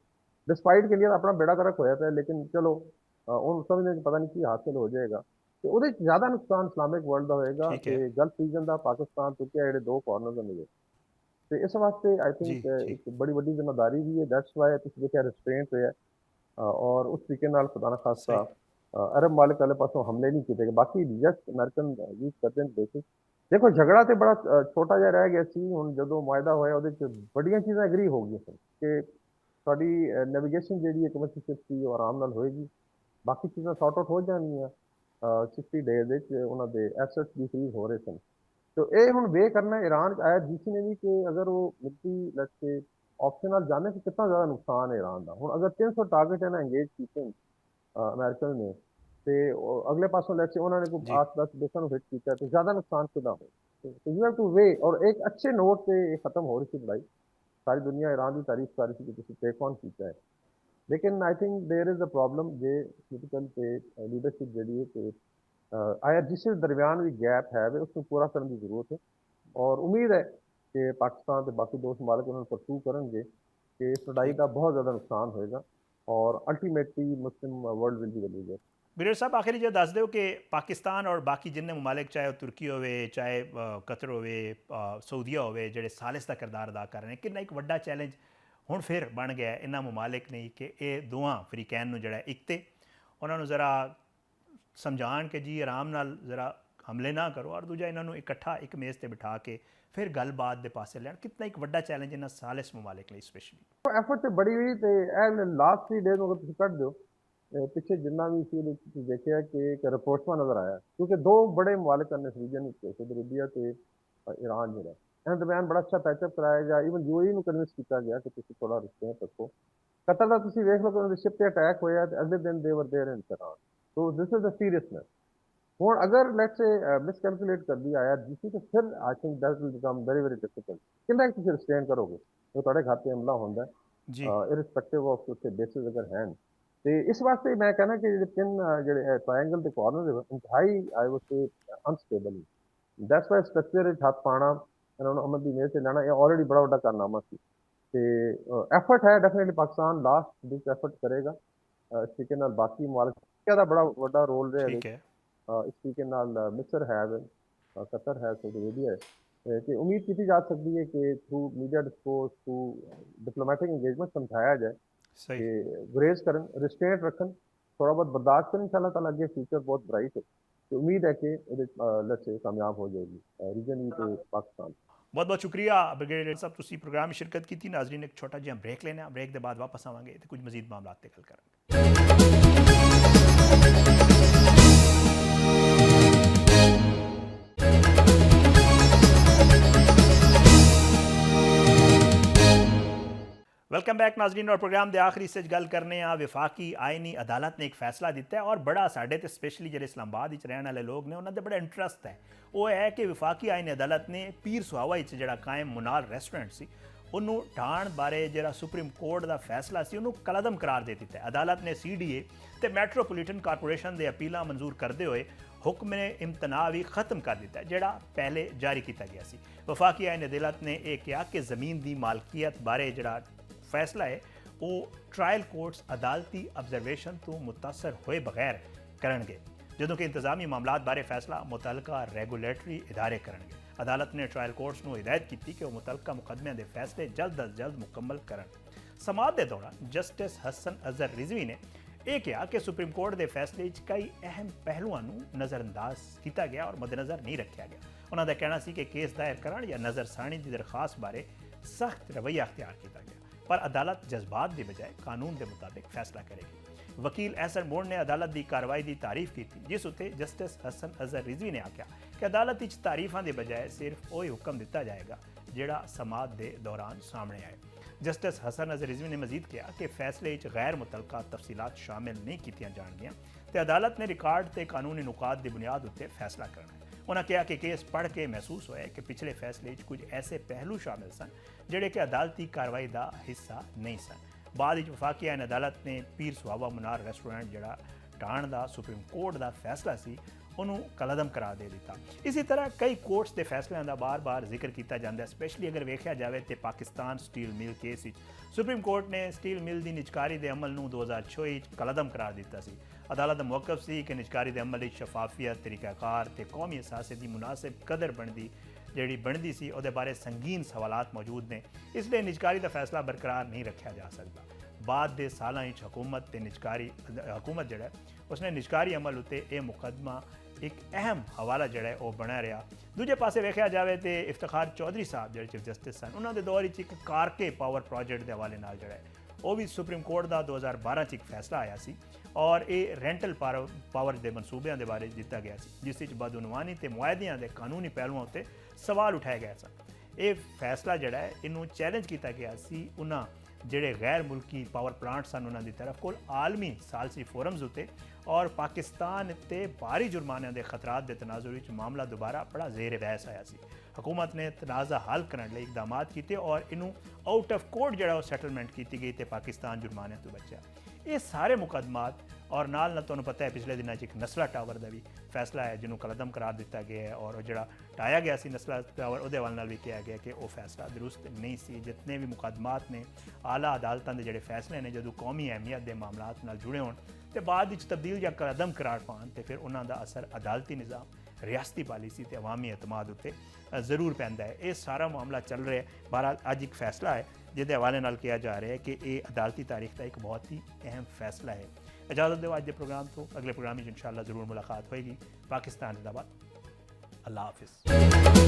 डिस्पाइट के लिए अपना बेड़ा गर्क होया पिया, लेकिन चलो उन समझने पता नहीं की हासिल हो जाएगा। ਤੇ ਉਹਦੇ ਚ ਜ਼ਿਆਦਾ ਨੁਕਸਾਨ ਇਸਲਾਮਿਕ ਵਰਲਡ ਦਾ ਹੋਏਗਾ ਕਿ ਗਲਫ ਰੀਜਨ ਦਾ ਪਾਕਿਸਤਾਨ ਤੁਰਕੀਆ ਜਿਹੜੇ ਦੋ ਕਾਰਨਰਸ ਨੇ, ਤੇ ਇਸ ਵਾਸਤੇ ਆਈ ਥਿੰਕ ਇੱਕ ਬੜੀ ਵੱਡੀ ਜ਼ਿੰਮੇਵਾਰੀ ਵੀ ਹੈ। ਦੈਟਸ ਵਾਈ ਤੁਸੀਂ ਦੇਖਿਆ ਰਿਸਟ੍ਰੇਂਟ ਹੋਇਆ ਔਰ ਉਸ ਤਰੀਕੇ ਨਾਲ ਖੁਦਾ ਨਾ ਖਾਸਤਾ ਅਰਬ ਮਾਲਿਕ ਵਾਲੇ ਪਾਸੋਂ ਹਮਲੇ ਨਹੀਂ ਕੀਤੇ ਗਏ। ਬਾਕੀ ਜਸਟ ਅਮਰੀਕਨ ਯੂਜ਼ ਕਰਦੇ ਨੇ ਬੇਸਿਸ। ਦੇਖੋ ਝਗੜਾ ਤੇ ਬੜਾ ਛੋਟਾ ਜਿਹਾ ਰਹਿ ਗਿਆ ਸੀ, ਹੁਣ ਜਦੋਂ ਮੁਆਹਦਾ ਹੋਇਆ ਉਹਦੇ ਚ ਬੜੀਆਂ ਚੀਜ਼ਾਂ ਐਗਰੀ ਹੋ ਗਈਆਂ ਸਨ ਕਿ ਸਾਡੀ ਨੈਵੀਗੇਸ਼ਨ ਜਿਹੜੀ ਹੈ ਕਮਰਸ਼ੀਅਲ ਸ਼ਿਪ ਸੀ ਉਹ ਆਰਾਮ ਨਾਲ ਹੋਏਗੀ, ਬਾਕੀ ਚੀਜ਼ਾਂ ਸੌਟ ਆਊਟ ਹੋ ਜਾਣਗੀਆਂ। 60 ਡੇਜ਼ ਵਿੱਚ ਉਹਨਾਂ ਦੇ ਐਸੈਟਸ ਵੀ ਫਰੀਜ਼ ਹੋ ਰਹੇ ਸਨ। तो ये हम वे करना है ईरान आया जीसी ने भी कि अगर वो मिलट्री लेट्स से ऑप्शन नाल जाने तो कितना ज़्यादा नुकसान है ईरान का। हुण अगर 300 टारगेट है ना एंगेज कीते अमेरिकन ने ते अगले पासों लेट्स से उन्होंने कोई 8-10 देशों को हिट किया तो ज़्यादा नुकसान खुदा हो। तो यू हैव टू वे। और एक अच्छे नोट से ख़त्म हो रही थी लड़ाई, सारी दुनिया ईरान की तारीफ कर रही थी कि तुसीं टेक ऑन किया है, लेकिन I think there is a problem जे पोलिटिकल ते लीडरशिप जिहड़ी है ते IRGC के दरमियान भी गैप है उसको पूरा करने की जरूरत है। और उम्मीद है कि पाकिस्तान के बाकी दोस्त ममालिक उन्होंने परसू करेंगे कि इस लड़ाई का बहुत ज़्यादा नुकसान होएगा और ultimately Muslim world will be the loser. ਵੀਰ ਸਾਹਿਬ ਆਖਿਰੀ ਜੇ ਦੱਸ ਦਿਓ ਕਿ ਪਾਕਿਸਤਾਨ ਔਰ ਬਾਕੀ ਜਿੰਨੇ ਮਮਾਲਿਕ ਚਾਹੇ ਉਹ ਤੁਰਕੀ ਹੋਵੇ ਚਾਹੇ ਕਤਰ ਹੋਵੇ ਸਾਊਦੀਆ ਹੋਵੇ ਜਿਹੜੇ ਸਾਲਿਸ ਦਾ ਕਿਰਦਾਰ ਅਦਾ ਕਰ ਰਹੇ ਨੇ, ਕਿੰਨਾ ਇੱਕ ਵੱਡਾ ਚੈਲੰਜ ਹੁਣ ਫਿਰ ਬਣ ਗਿਆ ਇਹਨਾਂ ਮਮਾਲਿਕ ਨੇ ਕਿ ਇਹ ਦੋਵਾਂ ਅਫਰੀਕੈਨ ਨੂੰ ਜਿਹੜਾ ਇੱਕ ਤੇ ਉਹਨਾਂ ਨੂੰ ਜ਼ਰਾ ਸਮਝਾਉਣ ਕਿ ਜੀ ਆਰਾਮ ਨਾਲ ਜ਼ਰਾ ਹਮਲੇ ਨਾ ਕਰੋ, ਔਰ ਦੂਜਾ ਇਹਨਾਂ ਨੂੰ ਇਕੱਠਾ ਇੱਕ ਮੇਜ਼ ਤੇ ਬਿਠਾ ਕੇ ਫਿਰ ਗੱਲਬਾਤ ਦੇ ਪਾਸੇ ਲੈਣ, ਕਿੰਨਾ ਇੱਕ ਵੱਡਾ ਚੈਲੰਜ ਇਹਨਾਂ ਸਾਲਿਸ ਮਮਾਲਿਕ ਲਈ ਸਪੈਸ਼ਲੀ। ਐਫਰਟ ਤੇ ਬੜੀ ਹੋਈ ਤੇ ਇਹ ਲਾਸਟ 3 ਡੇਜ਼ ਨੂੰ ਤੁਸੀਂ ਕੱਢ ਦਿਓ ਪਿੱਛੇ ਜਿੰਨਾ ਵੀ ਸੀ ਉਹਦੇ ਤੁਸੀਂ ਦੇਖਿਆ ਕਿ ਇੱਕ ਰਿਪੋਰਟਮਾ ਨਜ਼ਰ ਆਇਆ, ਕਿਉਂਕਿ ਦੋ ਬੜੇ ਮਮਾਲਿਕ ਨੇ ਰੀਜਨ ਵਿੱਚ ਸਾਊਦੀ ਅਰਬੀਆ ਤੇ ਈਰਾਨ ਜਿਹੜਾ ਇਹਨਾਂ ਦਰਮਿਆਨ ਬੜਾ ਅੱਛਾ ਪੈਚਅਪ ਕਰਾਇਆ ਗਿਆ। ਈਵਨ ਯੂਏਈ ਨੂੰ ਕਨਵਿੰਸ ਕੀਤਾ ਗਿਆ ਕਿ ਤੁਸੀਂ ਥੋੜਾ ਰਿਸ਼ਤੇ ਰੱਖੋ। ਕਤਰ ਦਾ ਤੁਸੀਂ ਵੇਖ ਲਓ ਕਿ ਉਹਨਾਂ ਦੀ ਸ਼ਿਪ ਤੇ ਅਟੈਕ ਹੋਇਆ ਤੇ ਅਗਲੇ ਦਿਨ ਦੇ ਵਰ ਦੇਅਰ ਇਨ ਈਰਾਨ। तो दिस इज द सीरियसनेस। और अगर लेट्स से मिसकैलकुलेट कर दिया IRGC तो फिर I think that will become very very difficult. कितना तुम रिस्ट्रेन करोगे जो थोड़े खाते हमला होता है इरिस्पेक्टिव ऑफ उसके बेसिस अगर हैं। तो इस वास्ते मैं कहना कि तीन जो ट्रायंगल के कॉर्नर इंतहाई I would say unstable. That's why structure हाथ पाना अमन की मेहर से लेना ये ऑलरेडी बड़ा बड़ा कारनामा सी। तो एफर्ट है definitely Pakistan last ditch effort करेगा इस तरीके नाल। बाकी मुआलिक ਦਾ ਬੜਾ ਵੱਡਾ ਰੋਲ ਰਿਹਾ ਹੈ ਇਸ ਤਰੀਕੇ ਨਾਲ ਮਿਸਰ ਹੈ, ਕਤਰ ਹੈ, ਸਾਊਦੀ ਅਰੇਬੀਆ ਹੈ ਤੇ ਉਮੀਦ ਕੀਤੀ ਜਾ ਸਕਦੀ ਹੈ ਕਿ through media discourse through diplomatic engagement ਸਮਝਾਇਆ ਜਾਏ ਕਿ ਗੁਰੇਜ਼ ਕਰਨ, ਰਿਸਟ੍ਰੇਂਟ ਰੱਖਣ, ਥੋੜਾ ਬਹੁਤ ਬਰਦਾਸ਼ਤ ਕਰਨ। ਇਨਸ਼ਾਅੱਲਾਹ ਤਾਲਾ ਅੱਗੇ ਫਿਊਚਰ ਬਹੁਤ ਬ੍ਰਾਈਟ ਹੈ ਤੇ ਉਮੀਦ ਹੈ ਕਿ ਇਹਦੇ ਲੈਟਸ ਸੇ ਕਾਮਯਾਬ ਹੋ ਜਾਏਗੀ ਰੀਜਨ ਤੇ ਪਾਕਿਸਤਾਨ। ਬਹੁਤ ਬਹੁਤ ਸ਼ੁਕਰੀਆ ਬ੍ਰਿਗੇਡੀਅਰ ਸਾਹਿਬ, ਤੁਸੀਂ ਪ੍ਰੋਗਰਾਮ ਵਿੱਚ ਸ਼ਿਰਕਤ ਕੀਤੀ। ਨਾਜ਼ਰੀਨ ਇੱਕ ਛੋਟਾ ਜਿਹਾ ਬ੍ਰੇਕ ਲੈਣਾ, ਬ੍ਰੇਕ ਦੇ ਬਾਅਦ ਵਾਪਸ ਆਵਾਂਗੇ ਤੇ ਕੁਝ ਮਜ਼ੀਦ ਮਾਮਲਾਤ ਤੇ ਗੱਲ ਕਰਾਂਗੇ। वेलकम बैक नाजरीन। और प्रोग्राम के आखिरी से गल करने विफाकी आईनी अदालत ने एक फैसला दिता है और बड़ा साढ़े तो स्पेशली जो इस्लामाबाद रहने वाले लोग ने उन्होंने बड़ा इंटरस्ट है वो है कि विफाकी आईनी अदालत ने पीर सुहावा जो कायम मुनार रेस्टोरेंट से उन्होंने ढाण बारे जो सुप्रीम कोर्ट का फैसला से उन्होंने कलदम करार दे दिता है। अदालत ने CDA तो मैट्रोपोलीटन कारपोरेशन के अपीलां मंजूर करते हुए हुक्म ने इम्तना भी खत्म कर दिता है जोड़ा पहले जारी किया गया सी। वफाकी आईनी अदालत ने यह कहा कि जमीन की मालकीयत बारे जोड़ा फैसला है वो ट्रायल कोर्ट्स अदालती ऑब्जरवेशन तो मुतासर होए बगैर करनगे, जदों कि इंतजामी मामलात बारे फैसला मुतलका रेगुलेटरी इदारे करनगे। अदालत ने ट्रायल कोर्ट्स को हिदायत की कि वह मुतलका मुकदमे के फैसले जल्द अज जल्द मुकम्मल करन। समात के दौरान जस्टिस हसन अजहर रिजवी ने यह कहा कि सुप्रीम कोर्ट के फैसले कई अहम पहलुओं नज़रअंदाज किया गया और मद्देनज़र नहीं रखा गया। उन्होंने कहना सी कि केस दायर करन या नज़रसानी की दरखास्त बारे सख्त रवैया अख्तियार किया गया, पर अदालत जज्बात के बजाय कानून के मुताबिक फैसला करेगी। ਵਕੀਲ ਅਹਿਸਨ ਮੋੜ ਨੇ ਅਦਾਲਤ ਦੀ ਕਾਰਵਾਈ ਦੀ ਤਾਰੀਫ ਕੀਤੀ, ਜਿਸ ਉੱਤੇ ਜਸਟਿਸ ਹਸਨ ਅਜ਼ਹਰ ਰਿਜ਼ਵੀ ਨੇ ਆਖਿਆ ਕਿ ਅਦਾਲਤ ਵਿੱਚ ਤਾਰੀਫਾਂ ਦੇ ਬਜਾਏ ਸਿਰਫ ਉਹ ਹੀ ਹੁਕਮ ਦਿੱਤਾ ਜਾਏਗਾ ਜਿਹੜਾ ਸਮਾਅਤ ਦੇ ਦੌਰਾਨ ਸਾਹਮਣੇ ਆਏ। ਜਸਟਿਸ ਹਸਨ ਅਜ਼ਹਰ ਰਿਜ਼ਵੀ ਨੇ ਮਜ਼ੀਦ ਕਿਹਾ ਕਿ ਫੈਸਲੇ ਵਿੱਚ ਗੈਰ ਮੁਤਲਕਾ ਤਫਸੀਲਾਤ ਸ਼ਾਮਿਲ ਨਹੀਂ ਕੀਤੀਆਂ ਜਾਣਗੀਆਂ ਤੇ ਅਦਾਲਤ ਨੇ ਰਿਕਾਰਡ ਤੇ ਕਾਨੂੰਨੀ ਨੁਕਾਤ ਦੀ ਬੁਨਿਆਦ ਉੱਤੇ ਫੈਸਲਾ ਕਰਨਾ ਹੈ। ਉਹਨਾਂ ਕਿਹਾ ਕਿ ਕੇਸ ਪੜ੍ਹ ਕੇ ਮਹਿਸੂਸ ਹੋਇਆ ਕਿ ਪਿਛਲੇ ਫੈਸਲੇ ਵਿੱਚ ਕੁਝ ਐਸੇ ਪਹਿਲੂ ਸ਼ਾਮਿਲ ਸਨ ਜਿਹੜੇ ਕਿ ਅਦਾਲਤੀ ਕਾਰਵਾਈ ਦਾ ਹਿੱਸਾ ਨਹੀਂ ਸਨ। ਬਾਅਦ ਵਿੱਚ ਵਫਾਕੀ ਆਇਨ ਅਦਾਲਤ ਨੇ ਪੀਰ ਸੁਹਾਵਾ ਮੁਨਾਰ ਰੈਸਟੋਰੈਂਟ ਜਿਹੜਾ ਟਾਣ ਦਾ ਸੁਪਰੀਮ ਕੋਰਟ ਦਾ ਫੈਸਲਾ ਸੀ ਉਹਨੂੰ ਕਲਅਦਮ ਕਰਾਰ ਦੇ ਦਿੱਤਾ। ਇਸੇ ਤਰ੍ਹਾਂ ਕਈ ਕੋਰਟਸ ਦੇ ਫੈਸਲਿਆਂ ਦਾ ਬਾਰ-ਬਾਰ ਜ਼ਿਕਰ ਕੀਤਾ ਜਾਂਦਾ ਹੈ, ਸਪੈਸ਼ਲੀ ਅਗਰ ਵੇਖਿਆ ਜਾਵੇ ਤੇ ਪਾਕਿਸਤਾਨ ਸਟੀਲ ਮਿਲ ਕੇਸ ਵਿੱਚ ਸੁਪਰੀਮ ਕੋਰਟ ਨੇ ਸਟੀਲ ਮਿਲ ਦੀ ਨਿਜਕਾਰੀ ਦੇ ਅਮਲ ਨੂੰ 2006 ਵਿੱਚ ਕਲਅਦਮ ਕਰਾਰ ਦਿੱਤਾ ਸੀ। ਅਦਾਲਤ ਦਾ ਮੌਕਫ ਸੀ ਕਿ ਨਿਜਕਾਰੀ ਦੇ ਅਮਲ ਵਿੱਚ ਸ਼ਫਾਫੀਅਤ, ਤਰੀਕਾਕਾਰ ਤੇ ਕੌਮੀ ਅਸਾਸੇ ਦੀ ਮੁਨਾਸਿਬ ਕਦਰ ਬਣਦੀ ਸੀ ਉਹਦੇ ਬਾਰੇ ਸੰਗੀਨ ਸਵਾਲਾਤ ਮੌਜੂਦ ਨੇ, ਇਸ ਲਈ ਨਿਜਕਾਰੀ ਦਾ ਫੈਸਲਾ ਬਰਕਰਾਰ ਨਹੀਂ ਰੱਖਿਆ ਜਾ ਸਕਦਾ। ਬਾਅਦ ਦੇ ਸਾਲਾਂ ਵਿੱਚ ਹਕੂਮਤ ਜਿਹੜਾ ਉਸਨੇ ਨਿਜਕਾਰੀ ਅਮਲ ਉੱਤੇ ਇਹ ਮੁਕੱਦਮਾ ਇੱਕ ਅਹਿਮ ਹਵਾਲਾ ਜਿਹੜਾ ਉਹ ਬਣਿਆ ਰਿਹਾ। ਦੂਜੇ ਪਾਸੇ ਵੇਖਿਆ ਜਾਵੇ ਤੇ ਇਫਤਖਾਰ ਚੌਧਰੀ ਸਾਹਿਬ ਜਿਹੜੇ ਚੀਫ ਜਸਟਿਸ ਸਨ, ਉਹਨਾਂ ਦੇ ਦੌਰ ਵਿੱਚ ਇੱਕ ਕਾਰਕੇ ਪਾਵਰ ਪ੍ਰੋਜੈਕਟ ਦੇ ਹਵਾਲੇ ਨਾਲ ਜਿਹੜਾ ਉਹ ਵੀ ਸੁਪਰੀਮ ਕੋਰਟ ਦਾ 2012 'ਚ ਇੱਕ ਫੈਸਲਾ ਆਇਆ ਸੀ ਔਰ ਇਹ ਰੈਂਟਲ ਪਾਵਰ ਦੇ ਮਨਸੂਬਿਆਂ ਦੇ ਬਾਰੇ ਦਿੱਤਾ ਗਿਆ ਸੀ, ਜਿਸ ਵਿੱਚ ਬਦਉਨਵਾਨੀ ਤੇ ਮੁਆਹਦਿਆਂ ਦੇ ਕਾਨੂੰਨੀ ਪਹਿਲੂਆਂ ਉੱਤੇ ਸਵਾਲ ਉਠਾਏ ਗਏ ਸਨ। ਇਹ ਫੈਸਲਾ ਜਿਹੜਾ ਹੈ ਇਹਨੂੰ ਚੈਲੰਜ ਕੀਤਾ ਗਿਆ ਸੀ ਉਹਨਾਂ ਜਿਹੜੇ ਗੈਰ ਮੁਲਕੀ ਪਾਵਰ ਪਲਾਂਟ ਸਨ ਉਹਨਾਂ ਦੀ ਤਰਫ ਕੋਲ ਆਲਮੀ ਸਾਲਸੀ ਫੋਰਮਸ ਉੱਤੇ ਔਰ ਪਾਕਿਸਤਾਨ ਤੇ ਭਾਰੀ ਜੁਰਮਾਨਿਆਂ ਦੇ ਖਤਰਾਤ ਦੇ ਤਨਾਜ਼ੁਰ ਵਿੱਚ ਮਾਮਲਾ ਦੁਬਾਰਾ ਬੜਾ ਜ਼ੇਰ ਬਹਿਸ ਆਇਆ ਸੀ। ਹਕੂਮਤ ਨੇ ਤਨਾਜ਼ਾ ਹੱਲ ਕਰਨ ਲਈ ਇਕਦਾਮਾਤ ਕੀਤੇ ਔਰ ਇਹਨੂੰ ਆਊਟ ਆਫ ਕੋਰਟ ਜਿਹੜਾ ਉਹ ਸੈਟਲਮੈਂਟ ਕੀਤੀ ਗਈ ਤੇ ਪਾਕਿਸਤਾਨ ਜੁਰਮਾਨਿਆਂ ਤੋਂ ਬਚਿਆ। ਇਹ ਸਾਰੇ ਮੁਕੱਦਮਾਤ ਔਰ ਨਾਲ ਤੁਹਾਨੂੰ ਪਤਾ ਹੈ ਪਿਛਲੇ ਦਿਨਾਂ 'ਚ ਇੱਕ ਨਸਲਾ ਟਾਵਰ ਦਾ ਵੀ ਫੈਸਲਾ ਹੈ ਜਿਹਨੂੰ ਕਲਅਦਮ ਕਰਾਰ ਦਿੱਤਾ ਗਿਆ ਹੈ ਔਰ ਉਹ ਜਿਹੜਾ ਟਾਇਆ ਗਿਆ ਸੀ ਨਸਲਾ ਟਾਵਰ ਉਹਦੇ ਵੱਲ ਨਾਲ ਵੀ ਕਿਹਾ ਗਿਆ ਕਿ ਉਹ ਫੈਸਲਾ ਦਰੁਸਤ ਨਹੀਂ ਸੀ। ਜਿਤਨੇ ਵੀ ਮੁਕੱਦਮਾਤ ਨੇ ਆਲਾ ਅਦਾਲਤਾਂ ਦੇ ਜਿਹੜੇ ਫੈਸਲੇ ਨੇ ਜਦੋਂ ਕੌਮੀ ਅਹਿਮੀਅਤ ਦੇ ਮਾਮਲਾਤ ਨਾਲ ਜੁੜੇ ਹੋਣ ਤੇ ਬਾਅਦ ਵਿੱਚ ਤਬਦੀਲ ਜਾਂ ਕਲਅਦਮ ਕਰਾਰ ਪਾਉਣ ਤੇ ਫਿਰ ਉਹਨਾਂ ਦਾ ਅਸਰ ਅਦਾਲਤੀ ਨਿਜ਼ਾਮ, ਰਿਆਸਤੀ ਪਾਲਿਸੀ ਤੇ ਅਵਾਮੀ ਇਤਮਾਦ ਉੱਤੇ ਜ਼ਰੂਰ ਪੈਂਦਾ ਹੈ। ਇਹ ਸਾਰਾ ਮਾਮਲਾ ਚੱਲ ਰਿਹਾ ਹੈ। ਬਹਰਹਾਲ ਅੱਜ ਇੱਕ ਫੈਸਲਾ ਹੈ ਜਿਹਦੇ ਹਵਾਲੇ ਨਾਲ ਕਿਹਾ ਜਾ ਰਿਹਾ ਹੈ ਕਿ ਇਹ ਅਦਾਲਤੀ ਤਾਰੀਖ ਦਾ ਇੱਕ ਬਹੁਤ ਹੀ ਅਹਿਮ ਫੈਸਲਾ ਹੈ। ਇਜਾਜ਼ਤ ਦਿਓ ਅੱਜ ਦੇ ਪ੍ਰੋਗਰਾਮ ਤੋਂ, ਅਗਲੇ ਪ੍ਰੋਗਰਾਮ ਵਿੱਚ ਇਨਸ਼ਾਅੱਲਾ ਜ਼ਰੂਰ ਮੁਲਾਕਾਤ ਹੋਏਗੀ। ਪਾਕਿਸਤਾਨ ਜ਼ਿੰਦਾਬਾਦ। ਅੱਲਾਹ ਹਾਫਿਜ਼।